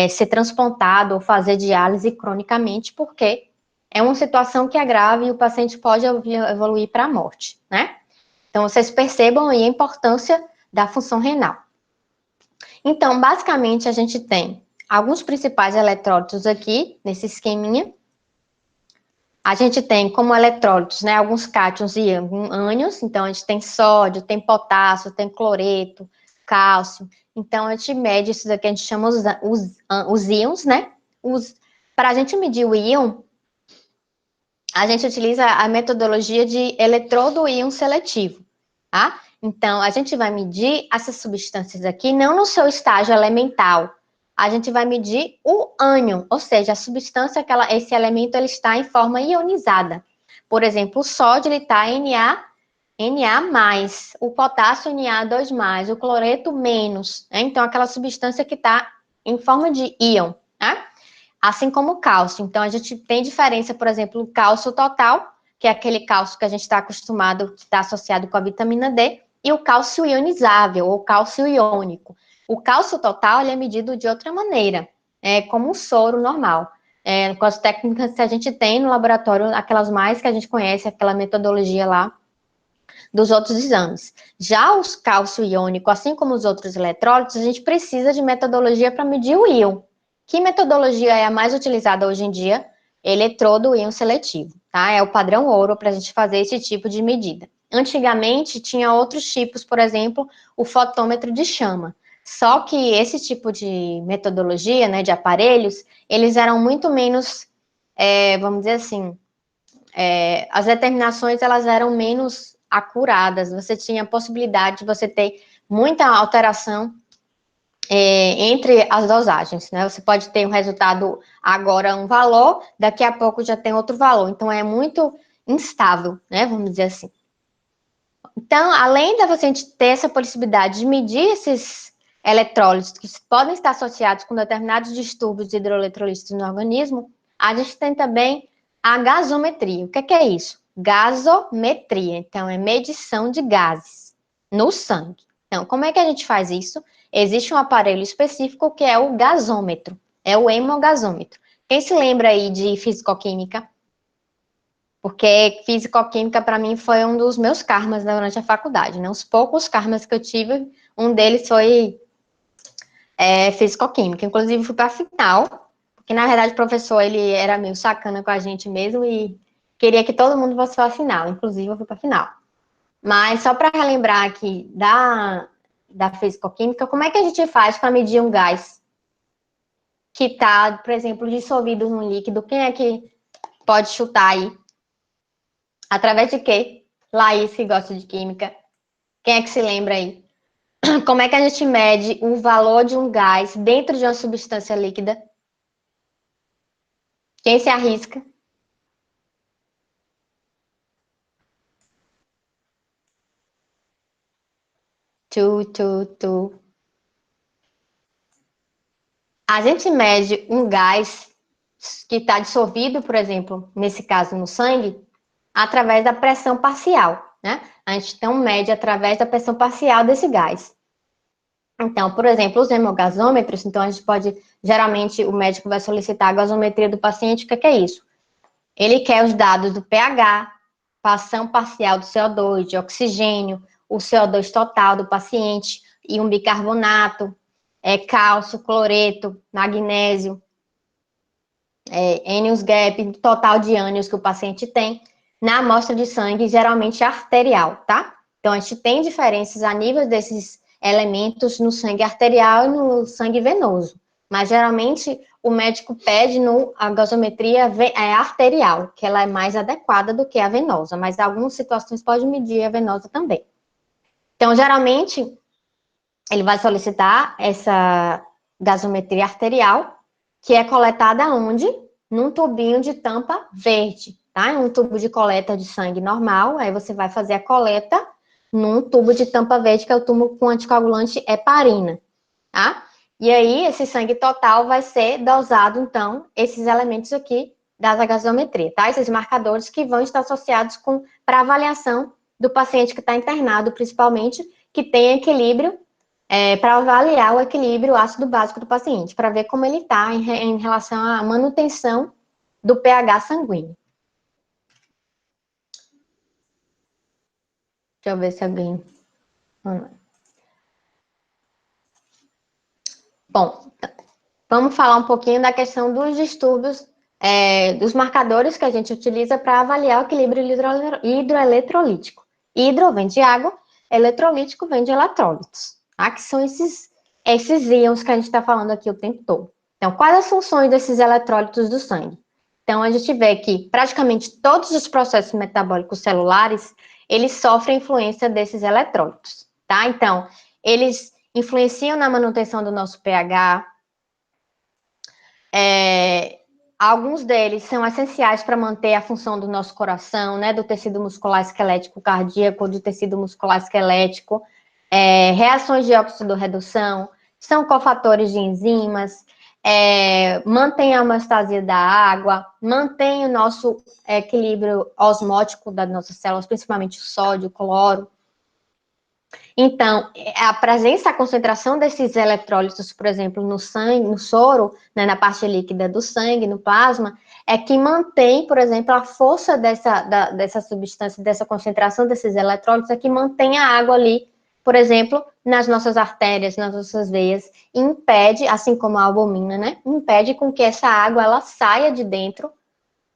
ser transplantado ou fazer diálise cronicamente, porque é uma situação que é grave e o paciente pode evoluir para a morte, né? Então, vocês percebam aí a importância da função renal. Então, basicamente, a gente tem alguns principais eletrólitos aqui, nesse esqueminha. A gente tem como eletrólitos, né, alguns cátions e ânions, então a gente tem sódio, tem potássio, tem cloreto, cálcio. Então, a gente mede isso daqui, a gente chama os íons, né? Para a gente medir o íon, a gente utiliza a metodologia de eletrodo íon seletivo, tá? Então, a gente vai medir essas substâncias aqui, não no seu estágio elemental, a gente vai medir o ânion, ou seja, a substância que esse elemento ele está em forma ionizada. Por exemplo, o sódio ele está Na+, o potássio Na2+, o cloreto menos, né? Então, aquela substância que está em forma de íon, tá? Assim como o cálcio. Então, a gente tem diferença, por exemplo, o cálcio total, que é aquele cálcio que a gente está acostumado, que está associado com a vitamina D, e o cálcio ionizável, ou cálcio iônico. O cálcio total, ele é medido de outra maneira, como um soro normal. Com as técnicas que a gente tem no laboratório, aquelas mais que a gente conhece, aquela metodologia lá, dos outros exames. Já os cálcio iônico, assim como os outros eletrólitos, a gente precisa de metodologia para medir o íon. Que metodologia é a mais utilizada hoje em dia? Eletrodo íon seletivo, tá? É o padrão ouro para a gente fazer esse tipo de medida. Antigamente, tinha outros tipos, por exemplo, o fotômetro de chama. Só que esse tipo de metodologia, né, de aparelhos, eles eram muito menos, vamos dizer assim, as determinações elas eram menos acuradas, você tinha a possibilidade de você ter muita alteração entre as dosagens, né? Você pode ter um resultado agora um valor, daqui a pouco já tem outro valor, então é muito instável, né? Vamos dizer assim. Então, além da você ter essa possibilidade de medir esses eletrólitos que podem estar associados com determinados distúrbios hidroeletrolíticos no organismo, a gente tem também a gasometria. O que é isso? Gasometria. Então, é medição de gases no sangue. Então, como é que a gente faz isso? Existe um aparelho específico que é o gasômetro, é o hemogasômetro. Quem se lembra aí de fisicoquímica? Porque fisicoquímica, para mim, foi um dos meus karmas durante a faculdade, né? Os poucos karmas que eu tive, um deles foi fisicoquímica. Inclusive, fui para a final, porque, na verdade, o professor, ele era meio sacana com a gente mesmo e queria que todo mundo fosse para a final. Inclusive, eu fui para a final. Mas, só para relembrar aqui da fisicoquímica, como é que a gente faz para medir um gás que está, por exemplo, dissolvido num líquido? Quem é que pode chutar aí? Através de quê? Laís, que gosta de química. Quem é que se lembra aí? Como é que a gente mede o valor de um gás dentro de uma substância líquida? Quem se arrisca? Tu. A gente mede um gás que está dissolvido, por exemplo, nesse caso no sangue, através da pressão parcial, né? A gente então mede através da pressão parcial desse gás. Então, por exemplo, os hemogasômetros, então a gente pode, geralmente o médico vai solicitar a gasometria do paciente, o que é isso? Ele quer os dados do pH, fração parcial do CO2, de oxigênio, o CO2 total do paciente, e um bicarbonato, cálcio, cloreto, magnésio, ânions gap, total de ânions que o paciente tem, na amostra de sangue, geralmente arterial, tá? Então, a gente tem diferenças a nível desses elementos no sangue arterial e no sangue venoso. Mas, geralmente, o médico pede a gasometria arterial, que ela é mais adequada do que a venosa, mas em algumas situações pode medir a venosa também. Então, geralmente, ele vai solicitar essa gasometria arterial, que é coletada onde? Num tubinho de tampa verde, tá? Um tubo de coleta de sangue normal, aí você vai fazer a coleta num tubo de tampa verde, que é o tubo com anticoagulante heparina, tá? E aí, esse sangue total vai ser dosado, então, esses elementos aqui da gasometria, tá? Esses marcadores que vão estar associados para avaliação do paciente que está internado, principalmente, que tem equilíbrio, para avaliar o equilíbrio ácido básico do paciente, para ver como ele está em relação à manutenção do pH sanguíneo. Deixa eu ver se alguém... Bom, vamos falar um pouquinho da questão dos distúrbios, dos marcadores que a gente utiliza para avaliar o equilíbrio hidroeletrolítico. Hidro vem de água, eletrolítico vem de eletrólitos, tá? Que são esses íons que a gente está falando aqui o tempo todo. Então, quais as funções desses eletrólitos do sangue? Então, a gente vê que praticamente todos os processos metabólicos celulares, eles sofrem influência desses eletrólitos, tá? Então, eles influenciam na manutenção do nosso pH. Alguns deles são essenciais para manter a função do nosso coração, né, do tecido muscular esquelético cardíaco, do tecido muscular esquelético, reações de oxidorredução, são cofatores de enzimas, mantém a homeostasia da água, mantém o nosso equilíbrio osmótico das nossas células, principalmente o sódio, o cloro. Então, a presença, a concentração desses eletrólitos, por exemplo, no sangue, no soro, né, na parte líquida do sangue, no plasma, é que mantém, por exemplo, a força dessa substância, dessa concentração desses eletrólitos, é que mantém a água ali, por exemplo, nas nossas artérias, nas nossas veias, e impede, assim como a albumina, né, impede com que essa água ela saia de dentro,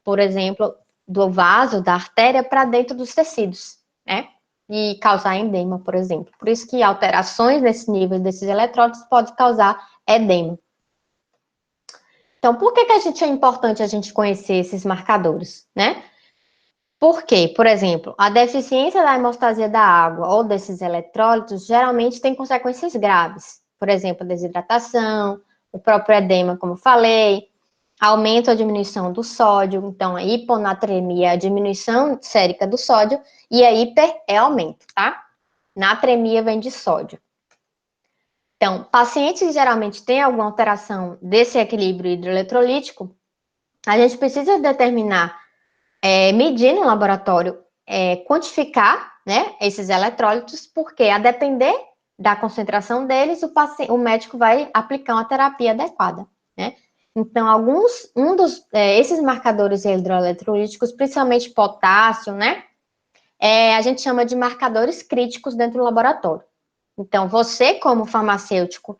por exemplo, do vaso, da artéria, para dentro dos tecidos, né? E causar edema, por exemplo. Por isso que alterações nesse nível desses eletrólitos podem causar edema. Então, por que é importante a gente conhecer esses marcadores, né? Porque, por exemplo, a deficiência da hemostasia da água ou desses eletrólitos geralmente tem consequências graves. Por exemplo, desidratação, o próprio edema, como eu falei, aumento ou diminuição do sódio, então a hiponatremia, a diminuição sérica do sódio, e a hiper é aumento, tá? Natremia vem de sódio. Então, pacientes que geralmente têm alguma alteração desse equilíbrio hidroeletrolítico, a gente precisa determinar, medir no laboratório, quantificar, né, esses eletrólitos, porque a depender da concentração deles, o médico vai aplicar uma terapia adequada, né? Então, esses marcadores hidroeletrolíticos, principalmente potássio, né? A gente chama de marcadores críticos dentro do laboratório. Então, você, como farmacêutico,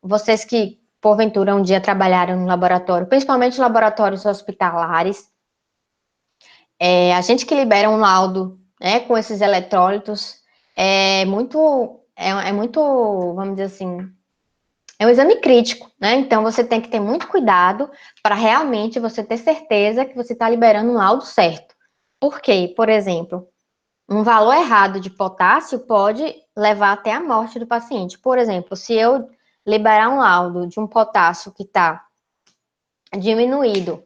vocês que, porventura, um dia trabalharam no laboratório, principalmente laboratórios hospitalares, a gente que libera um laudo, né, com esses eletrólitos, muito, vamos dizer assim, é um exame crítico, né? Então, você tem que ter muito cuidado para realmente você ter certeza que você está liberando um laudo certo. Por quê? Por exemplo, um valor errado de potássio pode levar até a morte do paciente. Por exemplo, se eu liberar um laudo de um potássio que está diminuído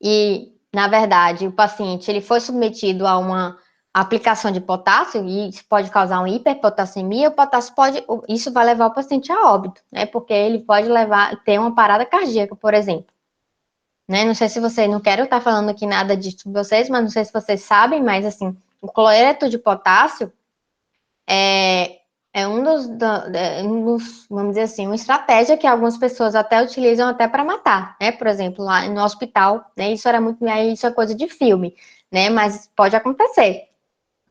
e, na verdade, o paciente ele foi submetido a uma aplicação de potássio, e isso pode causar uma hiperpotassemia, isso vai levar o paciente a óbito, né? Porque ele pode ter uma parada cardíaca, por exemplo. Né? Não sei se vocês, não quero estar falando aqui nada disso para vocês, mas não sei se vocês sabem, mas assim, o cloreto de potássio é um dos, vamos dizer assim, uma estratégia que algumas pessoas até utilizam até para matar, né? Por exemplo, lá no hospital, né? Isso é coisa de filme, né? Mas pode acontecer.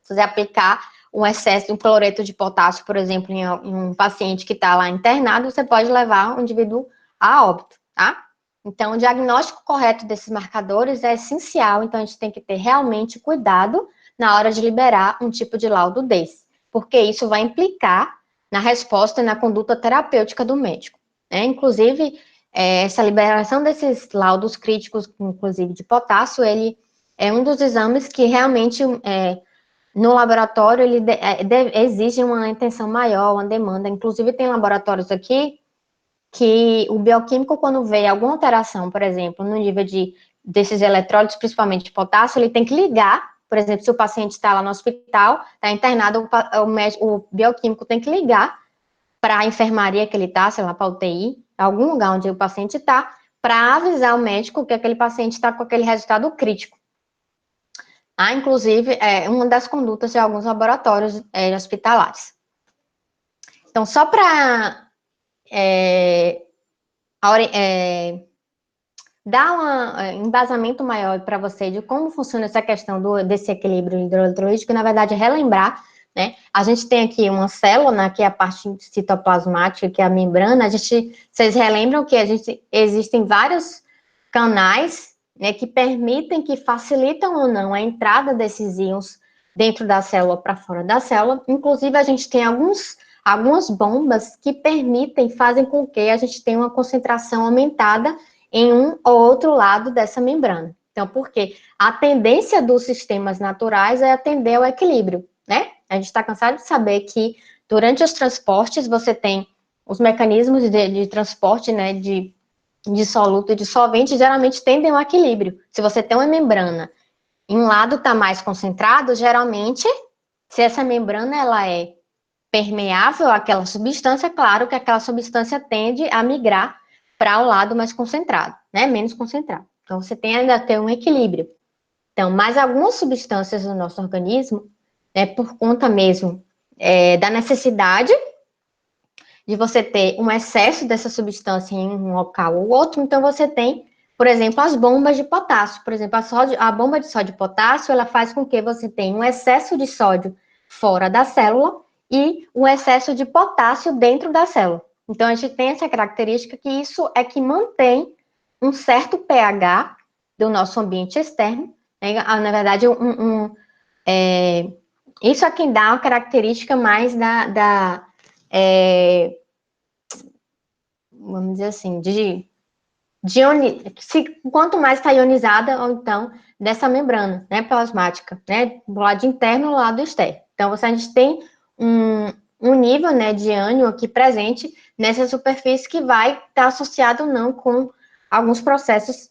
Se você aplicar um excesso de um cloreto de potássio, por exemplo, em um paciente que está lá internado, você pode levar o indivíduo a óbito, tá? Então, o diagnóstico correto desses marcadores é essencial, então a gente tem que ter realmente cuidado na hora de liberar um tipo de laudo desse, porque isso vai implicar na resposta e na conduta terapêutica do médico, né? Inclusive, essa liberação desses laudos críticos, inclusive de potássio, ele é um dos exames que realmente, no laboratório, ele exige uma intenção maior, uma demanda. Inclusive, tem laboratórios aqui que o bioquímico, quando vê alguma alteração, por exemplo, no nível desses eletrólitos, principalmente de potássio, ele tem que ligar, por exemplo, se o paciente está lá no hospital, está internado, o bioquímico tem que ligar para a enfermaria que ele está, sei lá, para a UTI, algum lugar onde o paciente está, para avisar o médico que aquele paciente está com aquele resultado crítico. Inclusive, é uma das condutas de alguns laboratórios hospitalares. Então, só para dar um embasamento maior para você de como funciona essa questão desse equilíbrio hidroeletrolítico, na verdade, relembrar, né? A gente tem aqui uma célula, né, que é a parte citoplasmática, que é a membrana. Vocês relembram que existem vários canais, né, que permitem, que facilitam ou não a entrada desses íons dentro da célula para fora da célula. Inclusive, a gente tem algumas bombas que fazem com que a gente tenha uma concentração aumentada em um ou outro lado dessa membrana. Então, porque a tendência dos sistemas naturais é atender ao equilíbrio, né? A gente está cansado de saber que durante os transportes você tem os mecanismos de transporte, né, de soluto e de solvente, geralmente tendem ao equilíbrio. Se você tem uma membrana e um lado está mais concentrado, geralmente, se essa membrana ela é permeável àquela substância, claro que aquela substância tende a migrar para o lado mais concentrado, né? Menos concentrado. Então, você tem ainda ter um equilíbrio. Então, mas algumas substâncias do nosso organismo, né, por conta mesmo da necessidade de você ter um excesso dessa substância em um local ou outro, então você tem, por exemplo, as bombas de potássio. Por exemplo, a bomba de sódio e potássio, ela faz com que você tenha um excesso de sódio fora da célula e um excesso de potássio dentro da célula. Então, a gente tem essa característica que isso é que mantém um certo pH do nosso ambiente externo, né? Na verdade, isso é quem dá uma característica mais vamos dizer assim, quanto mais está ionizada, ou então, dessa membrana, né, plasmática, né, do lado interno e do lado externo. Então, a gente tem um nível, né, de ânion aqui presente nessa superfície que vai estar associado ou não com alguns processos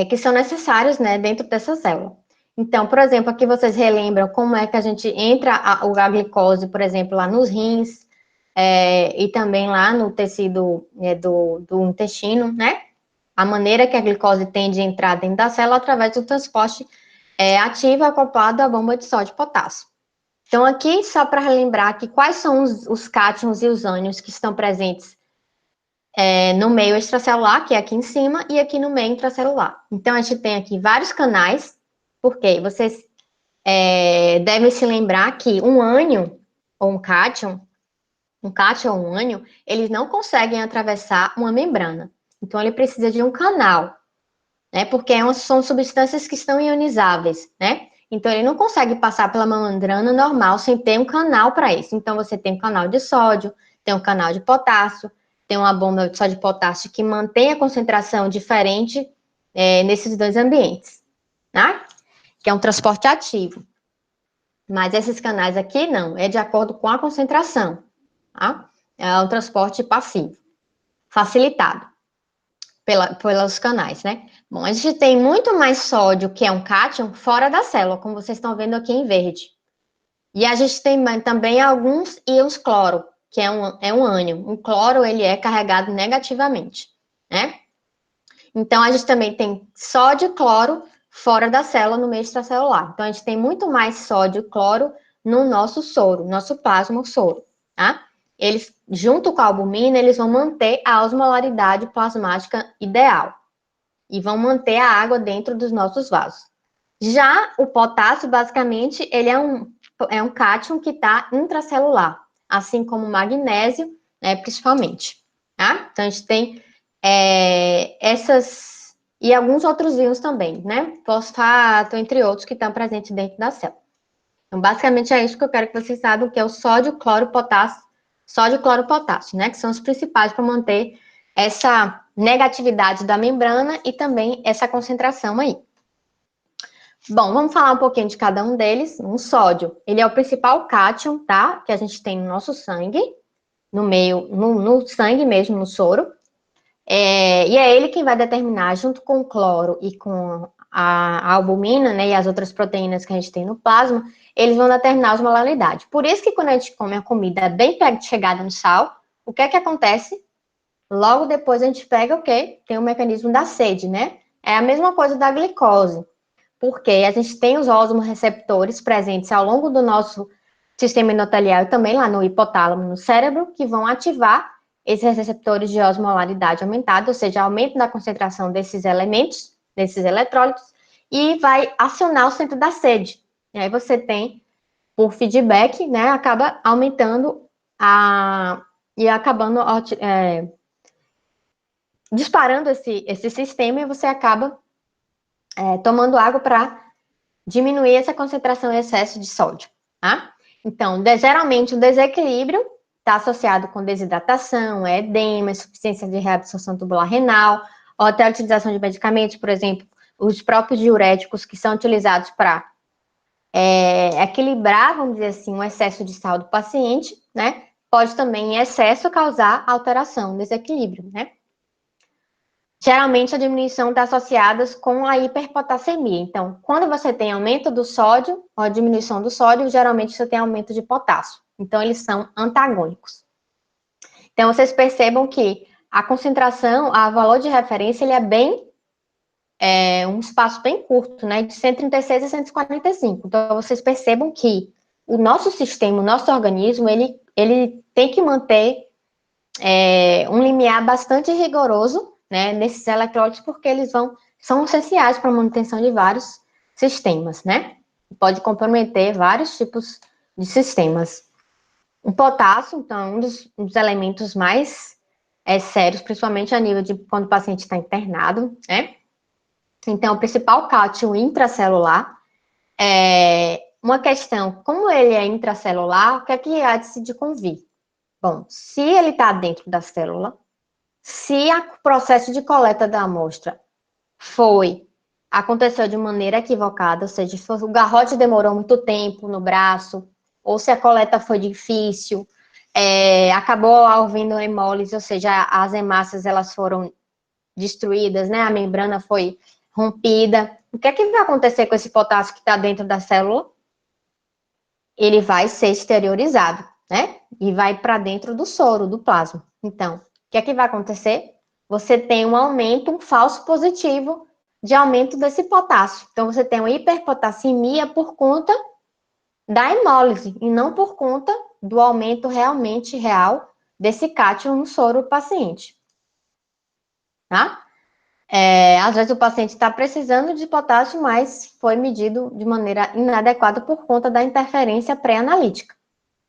que são necessários, né, dentro dessa célula. Então, por exemplo, aqui vocês relembram como é que a gente entra a glicose, por exemplo, lá nos rins, e também lá no tecido do intestino, né? A maneira que a glicose tem de entrar dentro da célula através do transporte ativo acoplado à bomba de sódio e potássio. Então, aqui, só para relembrar que quais são os cátions e os ânions que estão presentes no meio extracelular, que é aqui em cima, e aqui no meio intracelular. Então, a gente tem aqui vários canais, porque vocês devem se lembrar que um ânion ou um cátion ou um ânion, eles não conseguem atravessar uma membrana. Então, ele precisa de um canal, né? Porque são substâncias que estão ionizáveis, né? Então, ele não consegue passar pela membrana normal sem ter um canal para isso. Então, você tem um canal de sódio, tem um canal de potássio, tem uma bomba de sódio e potássio que mantém a concentração diferente nesses dois ambientes, né? Que é um transporte ativo. Mas esses canais aqui, não, é de acordo com a concentração, tá? É um transporte passivo, facilitado pelos canais, né? Bom, a gente tem muito mais sódio, que é um cátion, fora da célula, como vocês estão vendo aqui em verde. E a gente tem também alguns íons cloro, que é um ânion. O cloro, ele é carregado negativamente, né? Então, a gente também tem sódio e cloro fora da célula, no meio extracelular. Então, a gente tem muito mais sódio e cloro no nosso soro, nosso plasma soro, tá? Eles, junto com a albumina, eles vão manter a osmolaridade plasmática ideal e vão manter a água dentro dos nossos vasos. Já o potássio, basicamente, ele é um cátion que está intracelular, assim como o magnésio, né, principalmente, tá? Então, a gente tem essas e alguns outros íons também, né? Fosfato, entre outros, que estão presentes dentro da célula. Então, basicamente, é isso que eu quero que vocês saibam, que é o sódio, cloro, potássio, né? Que são os principais para manter essa negatividade da membrana e também essa concentração aí. Bom, vamos falar um pouquinho de cada um deles. O sódio, ele é o principal cátion, tá? Que a gente tem no nosso sangue, no meio, no sangue mesmo, no soro. E é ele quem vai determinar, junto com o cloro e com a albumina, né, e as outras proteínas que a gente tem no plasma, eles vão determinar a osmolaridade. Por isso que quando a gente come a comida bem chegada no sal, o que é que acontece? Logo depois a gente pega o quê? Tem o mecanismo da sede, né? É a mesma coisa da glicose, porque a gente tem os osmorreceptores presentes ao longo do nosso sistema endotelial e também lá no hipotálamo, no cérebro, que vão ativar esses receptores de osmolaridade aumentada, ou seja, aumento da concentração desses elementos, desses eletrólitos, e vai acionar o centro da sede. E aí você tem, por feedback, né, acaba aumentando e acabando disparando esse sistema e você acaba tomando água para diminuir essa concentração e excesso de sódio, tá? Então, geralmente o desequilíbrio está associado com desidratação, edema, insuficiência de reabsorção tubular renal, ou até a utilização de medicamentos, por exemplo, os próprios diuréticos que são utilizados para equilibrar, vamos dizer assim, o excesso de sal do paciente, né? Pode também, em excesso, causar alteração, desequilíbrio, né? Geralmente, a diminuição está associada com a hiperpotassemia. Então, quando você tem aumento do sódio, ou a diminuição do sódio, geralmente você tem aumento de potássio. Então, eles são antagônicos. Então, vocês percebam que a concentração, a valor de referência, ele é um espaço bem curto, né? De 136 a 145. Então, vocês percebam que o nosso sistema, o nosso organismo, ele tem que manter um limiar bastante rigoroso, né, nesses eletrólitos, porque eles são essenciais para a manutenção de vários sistemas, né? Pode comprometer vários tipos de sistemas. O potássio, então, é um dos elementos mais sérios, principalmente a nível de quando o paciente está internado, né? Então, o principal cátion intracelular uma questão, como ele é intracelular, o que é que há de se convir? Bom, se ele está dentro da célula, se o processo de coleta da amostra aconteceu de maneira equivocada, ou seja, se o garrote demorou muito tempo no braço, ou se a coleta foi difícil, acabou havendo hemólise, ou seja, as hemácias elas foram destruídas, né? A membrana foi rompida. O que é que vai acontecer com esse potássio que está dentro da célula? Ele vai ser exteriorizado, né? E vai para dentro do soro, do plasma. Então, o que é que vai acontecer? Você tem um aumento, um falso positivo de aumento desse potássio. Então, você tem uma hiperpotassemia por conta da hemólise e não por conta do aumento realmente real desse cátion no soro do paciente. Tá? Às vezes o paciente está precisando de potássio, mas foi medido de maneira inadequada por conta da interferência pré-analítica.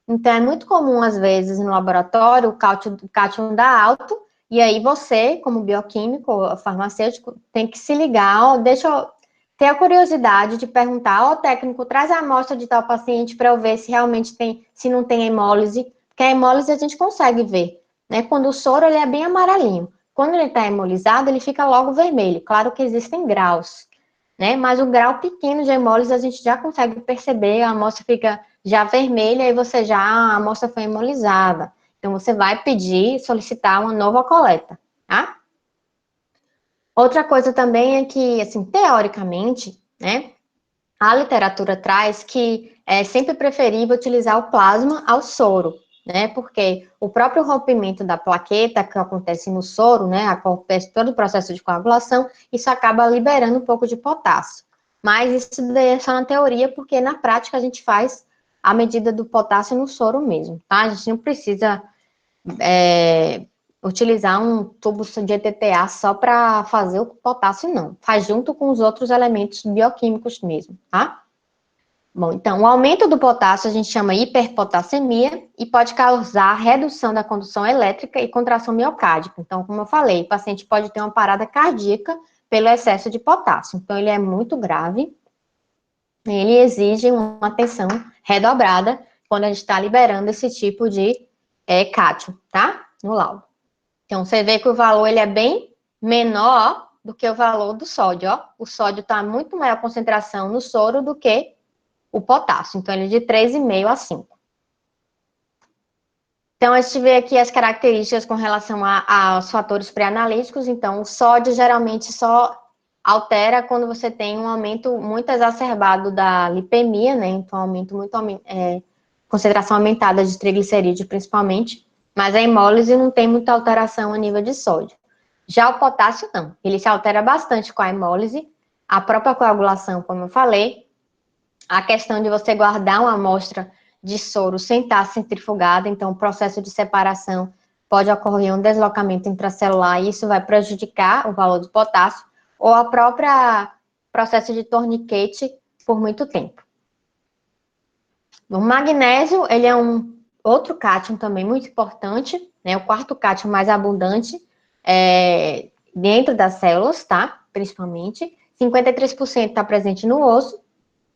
Então, é muito comum, às vezes, no laboratório, o cátion dá alto, e aí você, como bioquímico, farmacêutico, tem que se ligar, deixa eu ter a curiosidade de perguntar ao técnico, traz a amostra de tal paciente para eu ver se realmente tem, se não tem hemólise, porque a hemólise a gente consegue ver, né? Quando o soro, ele é bem amarelinho. Quando ele está hemolizado, ele fica logo vermelho. Claro que existem graus, né? Mas o grau pequeno de hemólise a gente já consegue perceber, a amostra fica já vermelha e a amostra foi hemolizada. Então, você vai solicitar uma nova coleta, tá? Outra coisa também é que, assim, teoricamente, né, a literatura traz que é sempre preferível utilizar o plasma ao soro, né, porque o próprio rompimento da plaqueta que acontece no soro, né, acontece todo o processo de coagulação, isso acaba liberando um pouco de potássio. Mas isso daí é só na teoria, porque na prática a gente faz a medida do potássio no soro mesmo, tá? A gente não precisa utilizar um tubo de ETTA só para fazer o potássio, não. Faz junto com os outros elementos bioquímicos mesmo, tá? Bom, então, o aumento do potássio a gente chama hiperpotassemia e pode causar redução da condução elétrica e contração miocárdica. Então, como eu falei, o paciente pode ter uma parada cardíaca pelo excesso de potássio. Então, ele é muito grave. Ele exige uma atenção redobrada quando a gente está liberando esse tipo de cátion, tá? No laudo. Então, você vê que o valor ele é bem menor do que o valor do sódio, ó. O sódio está muito maior concentração no soro do que o potássio. Então, ele é de 3,5 a 5. Então, a gente vê aqui as características com relação aos fatores pré-analíticos. Então, o sódio geralmente só altera quando você tem um aumento muito exacerbado da lipemia, né? Então, aumento muito, concentração aumentada de triglicerídeo, principalmente. Mas a hemólise não tem muita alteração a nível de sódio. Já o potássio, não. Ele se altera bastante com a hemólise, a própria coagulação, como eu falei, a questão de você guardar uma amostra de soro sem estar centrifugada, então o processo de separação pode ocorrer um deslocamento intracelular e isso vai prejudicar o valor do potássio, ou a própria processo de torniquete por muito tempo. O magnésio, ele é um outro cátion também muito importante, né? O quarto cátion mais abundante dentro das células, tá? Principalmente. 53% está presente no osso.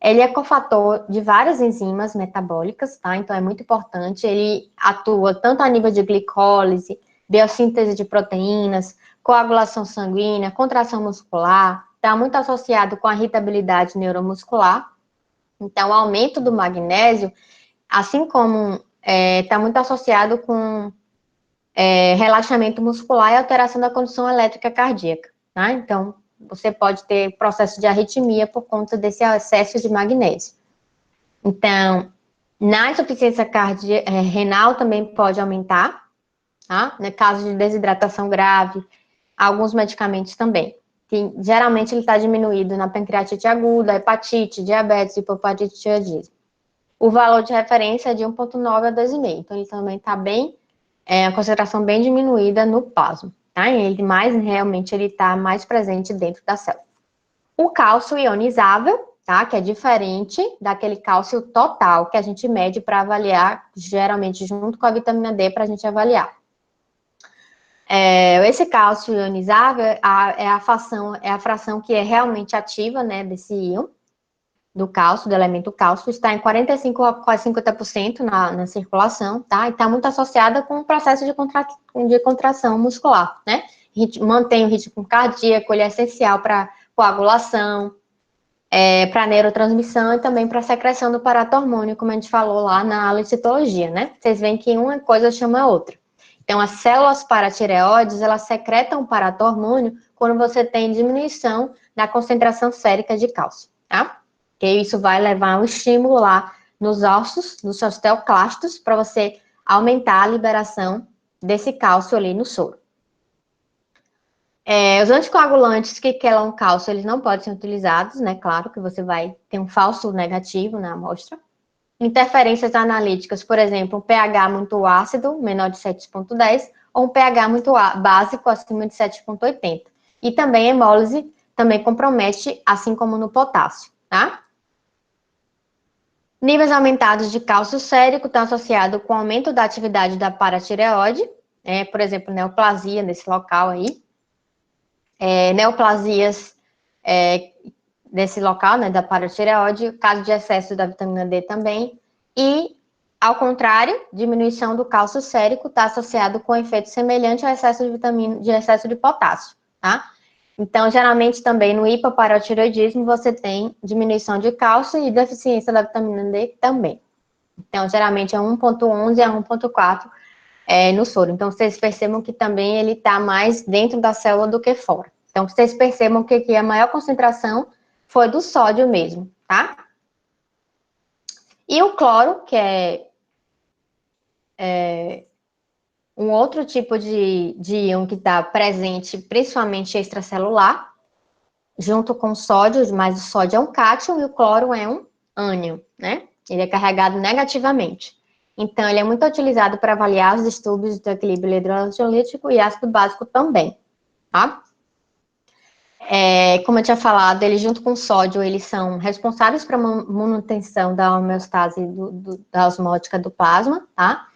Ele é cofator de várias enzimas metabólicas, tá? Então, é muito importante. Ele atua tanto a nível de glicólise, biossíntese de proteínas, coagulação sanguínea, contração muscular. Está muito associado com a irritabilidade neuromuscular. Então, o aumento do magnésio, assim como está muito associado com relaxamento muscular e alteração da condução elétrica cardíaca, tá? Então, você pode ter processo de arritmia por conta desse excesso de magnésio. Então, na insuficiência renal também pode aumentar, tá? No caso de desidratação grave, alguns medicamentos também. Que, geralmente ele está diminuído na pancreatite aguda, hepatite, diabetes, hipopatite, tireoidismo. O valor de referência é de 1,9 a 2,5. Então, ele também está bem, a concentração bem diminuída no plasma, tá? Ele realmente ele está mais presente dentro da célula. O cálcio ionizável, tá? Que é diferente daquele cálcio total que a gente mede para avaliar, geralmente junto com a vitamina D para a gente avaliar. Esse cálcio ionizável é a fração que é realmente ativa, né, desse íon, do cálcio, do elemento cálcio, está em 45% a quase 50% na circulação, tá? E está muito associada com o processo de contração muscular, né? Mantém o ritmo cardíaco, ele é essencial para coagulação, para neurotransmissão e também para a secreção do paratormônio, como a gente falou lá na aula de citologia, né? Vocês veem que uma coisa chama a outra. Então, as células paratireoides, elas secretam o paratormônio quando você tem diminuição da concentração sérica de cálcio, tá? Que isso vai levar a um estímulo lá nos ossos, nos osteoclastos, para você aumentar a liberação desse cálcio ali no soro. Os anticoagulantes que quelam cálcio, eles não podem ser utilizados, né? Claro que você vai ter um falso negativo na amostra. Interferências analíticas, por exemplo, um pH muito ácido, menor de 7,10, ou um pH muito básico, acima de 7,80. E também a hemólise também compromete, assim como no potássio, tá? Níveis aumentados de cálcio sérico estão associados com o aumento da atividade da paratireoide, por exemplo, neoplasia nesse local aí. Neoplasias desse local, né, da paratireoide, caso de excesso da vitamina D também, e, ao contrário, diminuição do cálcio sérico está associado com efeito semelhante ao excesso de excesso de potássio, tá? Então, geralmente também no hipoparatireoidismo você tem diminuição de cálcio e deficiência da vitamina D também. Então, geralmente é 1,11 a 1,4 no soro. Então, vocês percebam que também ele está mais dentro da célula do que fora. Então, vocês percebam que aqui a maior concentração foi do sódio mesmo, tá? E o cloro, que é um outro tipo de íon que está presente, principalmente extracelular, junto com o sódio, mas o sódio é um cátion e o cloro é um ânion, né? Ele é carregado negativamente. Então, ele é muito utilizado para avaliar os distúrbios do equilíbrio eletrolítico e ácido básico também, tá? Como eu tinha falado, eles junto com o sódio, eles são responsáveis para a manutenção da homeostase da osmótica do plasma, tá?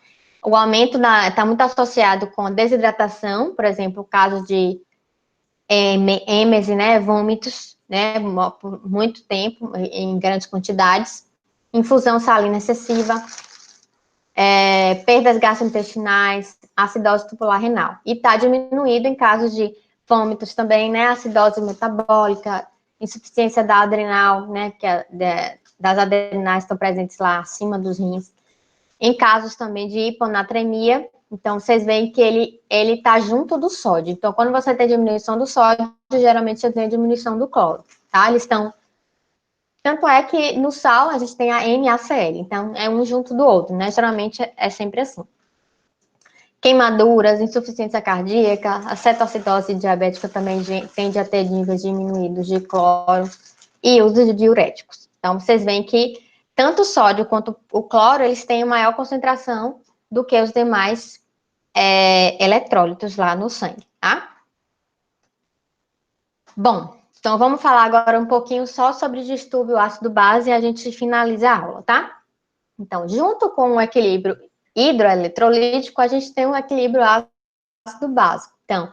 O aumento está muito associado com a desidratação, por exemplo, o caso de êmese, né, vômitos, né, por muito tempo, em grandes quantidades, infusão salina excessiva, perdas gastrointestinais, acidose tubular renal. E está diminuído em casos de vômitos também, né, acidose metabólica, insuficiência da adrenal, né, das adrenais estão presentes lá acima dos rins. Em casos também de hiponatremia, então vocês veem que ele está junto do sódio. Então, quando você tem diminuição do sódio, geralmente você tem diminuição do cloro, tá? Eles estão. Tanto é que no sal a gente tem a NaCl, então é um junto do outro, né? Geralmente é sempre assim. Queimaduras, insuficiência cardíaca, a cetoacidose diabética também tende a ter níveis diminuídos de cloro e uso de diuréticos. Então, vocês veem que tanto o sódio quanto o cloro, eles têm maior concentração do que os demais eletrólitos lá no sangue, tá? Bom, então vamos falar agora um pouquinho só sobre distúrbio ácido-base e a gente finaliza a aula, tá? Então, junto com o equilíbrio hidroeletrolítico, a gente tem um equilíbrio ácido-básico. Então,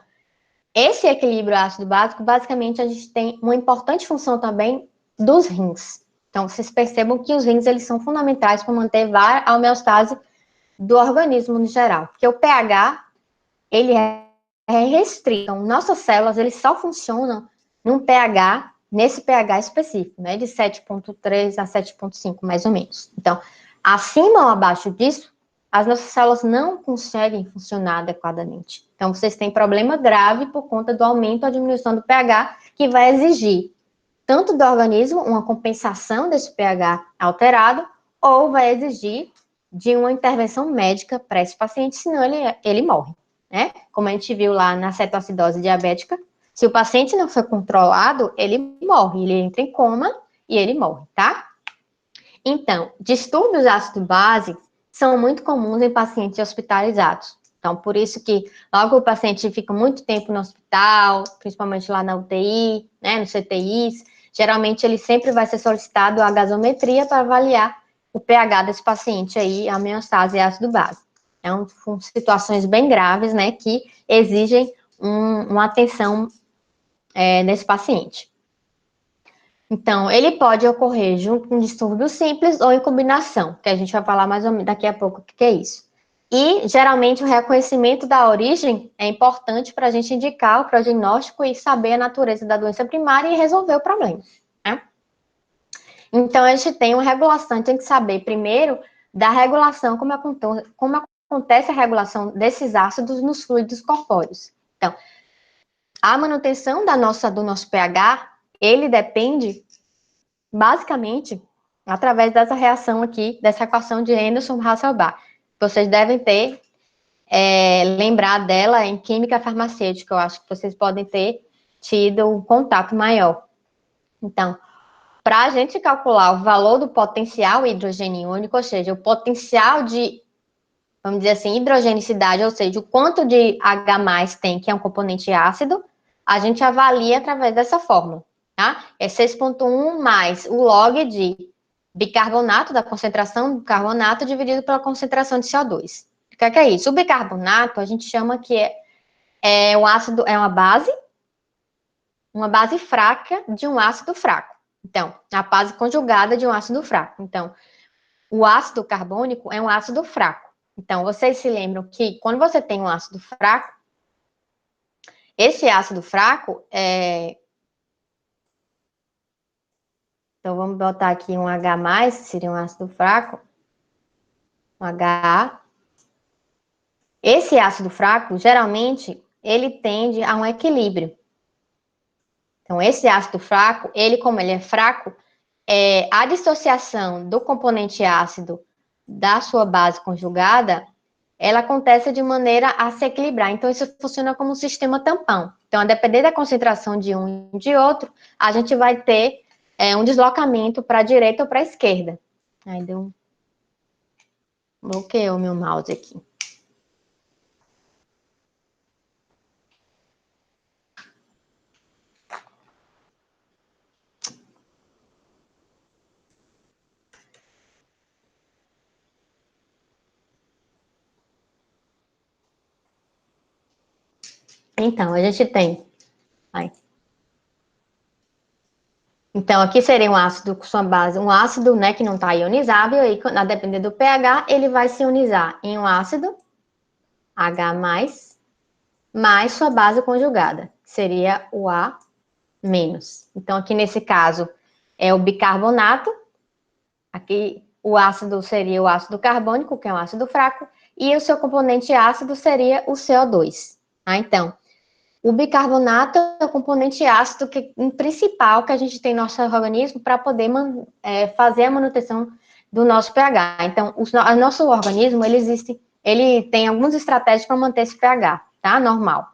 esse equilíbrio ácido-básico, basicamente, a gente tem uma importante função também dos rins. Então, vocês percebam que os rins, eles são fundamentais para manter a homeostase do organismo no geral. Porque o pH, ele é restrito. Então, nossas células, eles só funcionam nesse pH específico, né? De 7,3 a 7,5, mais ou menos. Então, acima ou abaixo disso, as nossas células não conseguem funcionar adequadamente. Então, vocês têm problema grave por conta do aumento ou diminuição do pH, que vai exigir tanto do organismo uma compensação desse pH alterado, ou vai exigir de uma intervenção médica para esse paciente, senão ele morre, né? Como a gente viu lá na cetoacidose diabética, se o paciente não for controlado, ele morre, ele entra em coma e ele morre, tá? Então, distúrbios ácido-base são muito comuns em pacientes hospitalizados. Então, por isso que logo o paciente fica muito tempo no hospital, principalmente lá na UTI, né, no CTIs, geralmente ele sempre vai ser solicitado a gasometria para avaliar o pH desse paciente aí, a homeostase e ácido-base. Então, são situações bem graves, né, que exigem uma atenção nesse paciente. Então, ele pode ocorrer junto com distúrbio simples ou em combinação, que a gente vai falar mais ou menos daqui a pouco o que é isso. E, geralmente, o reconhecimento da origem é importante para a gente indicar o prognóstico e saber a natureza da doença primária e resolver o problema, né? Então, a gente tem uma regulação, tem que saber primeiro da regulação, como acontece a regulação desses ácidos nos fluidos corpóreos. Então, a manutenção do nosso pH, ele depende basicamente, através dessa reação aqui, dessa equação de Henderson-Hasselbalch. Vocês devem ter lembrado dela em química farmacêutica, eu acho que vocês podem ter tido um contato maior. Então, para a gente calcular o valor do potencial hidrogeniônico, ou seja, o potencial de, vamos dizer assim, hidrogenicidade, ou seja, o quanto de H+ tem, que é um componente ácido, a gente avalia através dessa fórmula. Tá? É 6,1 mais o log de bicarbonato, da concentração do carbonato, dividido pela concentração de CO2. O que é isso? O bicarbonato, a gente chama que é um ácido, é uma base fraca de um ácido fraco. Então, a base conjugada de um ácido fraco. Então, o ácido carbônico é um ácido fraco. Então, vocês se lembram que quando você tem um ácido fraco, esse ácido fraco Então, vamos botar aqui um H+, que seria um ácido fraco, um HA. Esse ácido fraco, geralmente, ele tende a um equilíbrio. Então, esse ácido fraco, como ele é fraco, a dissociação do componente ácido da sua base conjugada, ela acontece de maneira a se equilibrar. Então, isso funciona como um sistema tampão. Então, a depender da concentração de um e de outro, a gente vai ter um deslocamento para a direita ou para a esquerda. Aí deu bloqueou o meu mouse aqui. Então, a gente tem... Ai. Então, aqui seria um ácido com sua base, um ácido, né, que não está ionizável, e a depender do pH, ele vai se ionizar em um ácido, H+, mais sua base conjugada, que seria o A-. Então, aqui nesse caso, é o bicarbonato, aqui o ácido seria o ácido carbônico, que é um ácido fraco, e o seu componente ácido seria o CO2. Então, o bicarbonato é o componente ácido principal que a gente tem no nosso organismo para poder fazer a manutenção do nosso pH. Então, o nosso organismo, ele tem algumas estratégias para manter esse pH, tá? Normal.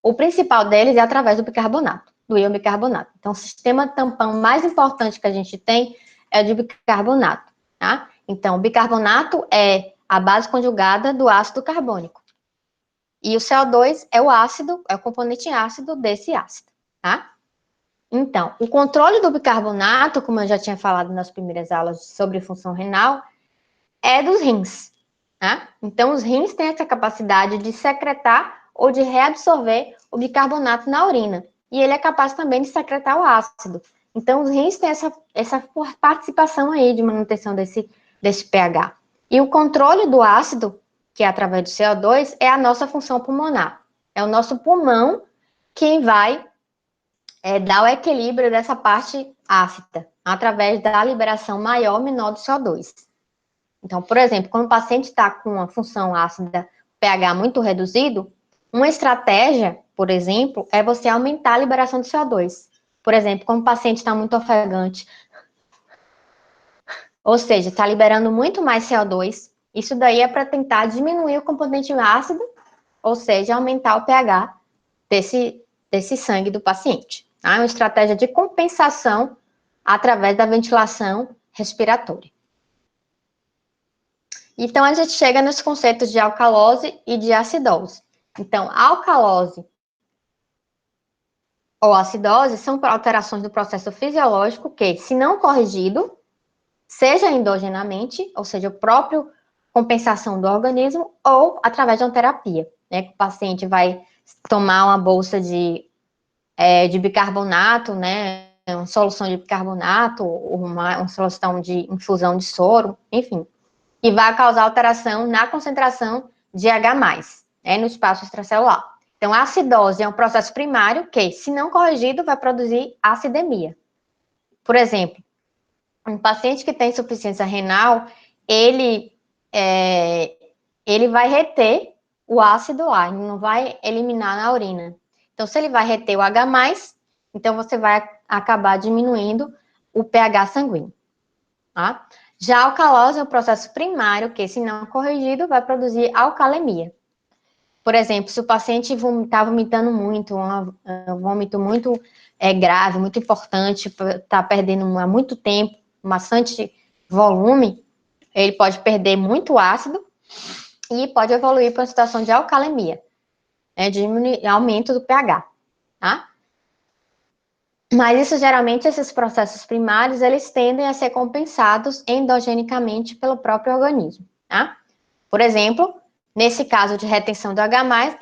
O principal deles é através do bicarbonato, do íon bicarbonato. Então, o sistema tampão mais importante que a gente tem é o de bicarbonato, tá? Então, o bicarbonato é a base conjugada do ácido carbônico. E o CO2 é o ácido, é o componente ácido desse ácido, tá? Então, o controle do bicarbonato, como eu já tinha falado nas primeiras aulas sobre função renal, é dos rins, tá? Então, os rins têm essa capacidade de secretar ou de reabsorver o bicarbonato na urina. E ele é capaz também de secretar o ácido. Então, os rins têm essa participação aí de manutenção desse pH. E o controle do ácido, que é através do CO2, é a nossa função pulmonar. É o nosso pulmão quem vai dar o equilíbrio dessa parte ácida, através da liberação maior ou menor do CO2. Então, por exemplo, quando o paciente está com uma função ácida pH muito reduzido, uma estratégia, por exemplo, é você aumentar a liberação do CO2. Por exemplo, quando o paciente está muito ofegante, ou seja, está liberando muito mais CO2, isso daí é para tentar diminuir o componente ácido, ou seja, aumentar o pH desse sangue do paciente. Tá? É uma estratégia de compensação através da ventilação respiratória. Então, a gente chega nos conceitos de alcalose e de acidose. Então, a alcalose ou acidose são alterações do processo fisiológico que, se não corrigido, seja endogenamente, ou seja, o próprio compensação do organismo, ou através de uma terapia, né? Que o paciente vai tomar uma bolsa de bicarbonato, né? Uma solução de bicarbonato, uma solução de infusão de soro, enfim. E vai causar alteração na concentração de H+, no espaço extracelular. Então, a acidose é um processo primário que, se não corrigido, vai produzir acidemia. Por exemplo, um paciente que tem insuficiência renal, ele vai reter o ácido lá, ele não vai eliminar na urina. Então, se ele vai reter o H+, então você vai acabar diminuindo o pH sanguíneo, tá? Já a alcalose é um processo primário que, se não corrigido, vai produzir alcalemia. Por exemplo, se o paciente está vomitando muito, um vômito muito grave, muito importante, está perdendo há muito tempo, bastante volume, ele pode perder muito ácido e pode evoluir para uma situação de alcalemia, de aumento do pH, tá? Mas isso, geralmente, esses processos primários, eles tendem a ser compensados endogenicamente pelo próprio organismo, tá? Por exemplo, nesse caso de retenção do H+,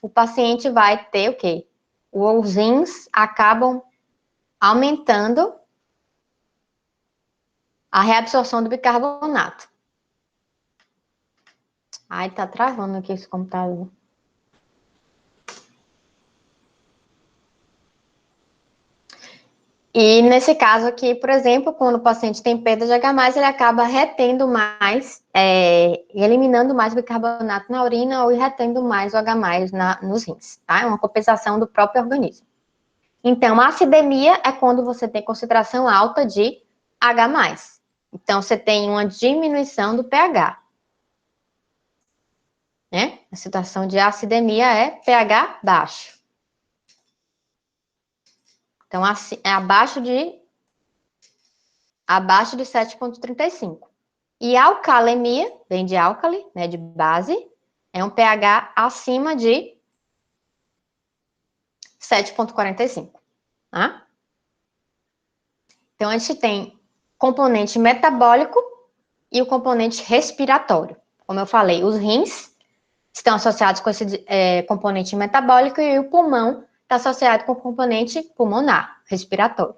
o paciente vai ter o quê? Os rins acabam aumentando a reabsorção do bicarbonato. Ai, tá travando aqui esse computador. E nesse caso aqui, por exemplo, quando o paciente tem perda de H+, ele acaba retendo mais, eliminando mais bicarbonato na urina ou retendo mais o H+, nos rins, tá? É uma compensação do próprio organismo. Então, a acidemia é quando você tem concentração alta de H+. Então, você tem uma diminuição do pH. Né? A situação de acidemia é pH baixo. Então, é abaixo de 7,35. E a alcalemia, vem de álcali, né, de base, é um pH acima de 7,45. Tá? Então, a gente tem componente metabólico e o componente respiratório. Como eu falei, os rins estão associados com esse componente metabólico e o pulmão está associado com o componente pulmonar, respiratório.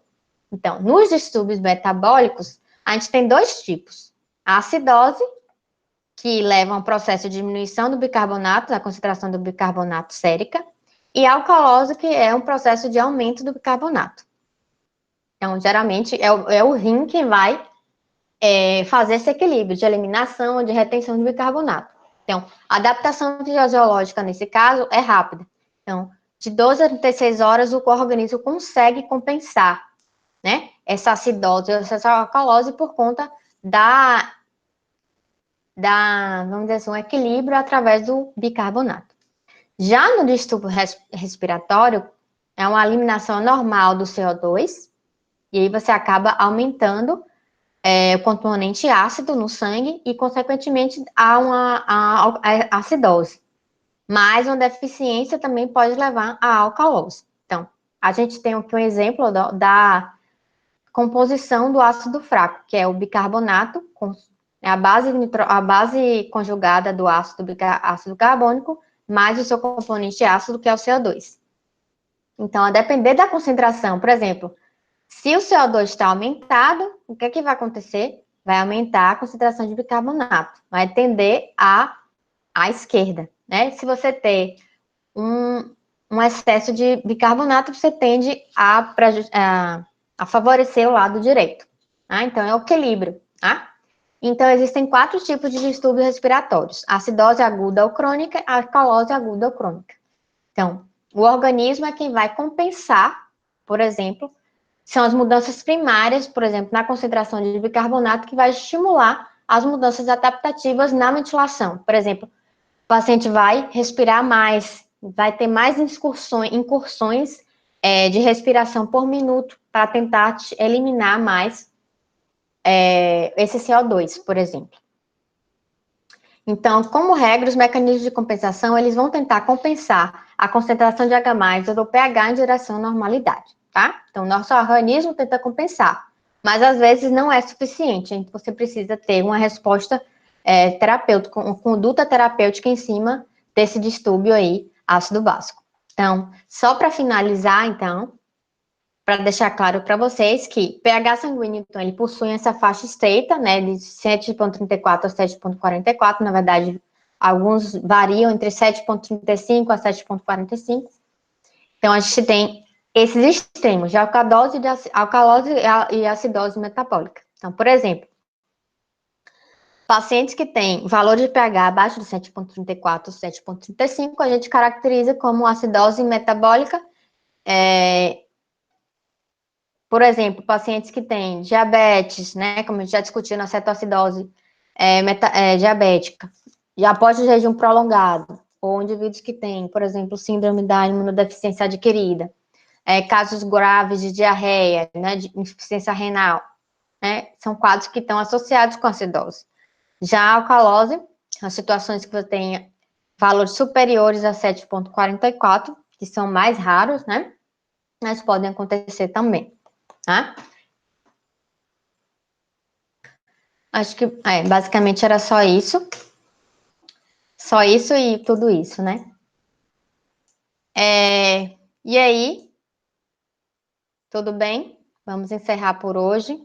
Então, nos distúrbios metabólicos, a gente tem dois tipos. A acidose, que leva a um processo de diminuição do bicarbonato, da concentração do bicarbonato sérica, e a alcalose, que é um processo de aumento do bicarbonato. Então, geralmente, é o rim que vai fazer esse equilíbrio de eliminação ou de retenção do bicarbonato. Então, a adaptação fisiológica, nesse caso, é rápida. Então, de 12 a 36 horas, o organismo consegue compensar, né, essa acidose, essa alcalose, por conta vamos dizer assim, um equilíbrio através do bicarbonato. Já no distúrbio respiratório, é uma eliminação normal do CO2, e aí você acaba aumentando o componente ácido no sangue e, consequentemente, há a acidose. Mas uma deficiência também pode levar à alcalose. Então, a gente tem aqui um exemplo da composição do ácido fraco, que é o bicarbonato, a base conjugada do ácido carbônico, mais o seu componente ácido, que é o CO2. Então, a depender da concentração, por exemplo, se o CO2 está aumentado, o que é que vai acontecer? Vai aumentar a concentração de bicarbonato, vai tender à esquerda, né? Se você ter um excesso de bicarbonato, você tende a favorecer o lado direito, tá? Então, é o equilíbrio, tá? Então, existem 4 tipos de distúrbios respiratórios: acidose aguda ou crônica, alcalose aguda ou crônica. Então, o organismo é quem vai compensar, por exemplo, são as mudanças primárias, por exemplo, na concentração de bicarbonato, que vai estimular as mudanças adaptativas na ventilação. Por exemplo, o paciente vai respirar mais, vai ter mais incursões de respiração por minuto para tentar eliminar mais esse CO2, por exemplo. Então, como regra, os mecanismos de compensação, eles vão tentar compensar a concentração de H+, ou do pH em direção à normalidade, tá? Então, nosso organismo tenta compensar, mas às vezes não é suficiente, então você precisa ter uma resposta terapêutica, uma conduta terapêutica em cima desse distúrbio aí, ácido básico. Então, só para finalizar, então, para deixar claro para vocês que pH sanguíneo, então, ele possui essa faixa estreita, né, de 7,34 a 7,44, na verdade, alguns variam entre 7,35 a 7,45. Então, a gente tem esses extremos de alcalose e acidose metabólica. Então, por exemplo, pacientes que têm valor de pH abaixo de 7,34 ou 7,35, a gente caracteriza como acidose metabólica. Por exemplo, pacientes que têm diabetes, né, como a gente já discutiu na cetoacidose diabética, já após o jejum prolongado, ou indivíduos que têm, por exemplo, síndrome da imunodeficiência adquirida, casos graves de diarreia, né, de insuficiência renal, né, são quadros que estão associados com acidose. Já a alcalose, são situações que você tem valores superiores a 7,44, que são mais raros, né, mas podem acontecer também. Tá? Acho que basicamente era só isso. Só isso e tudo isso, né? E aí, tudo bem? Vamos encerrar por hoje.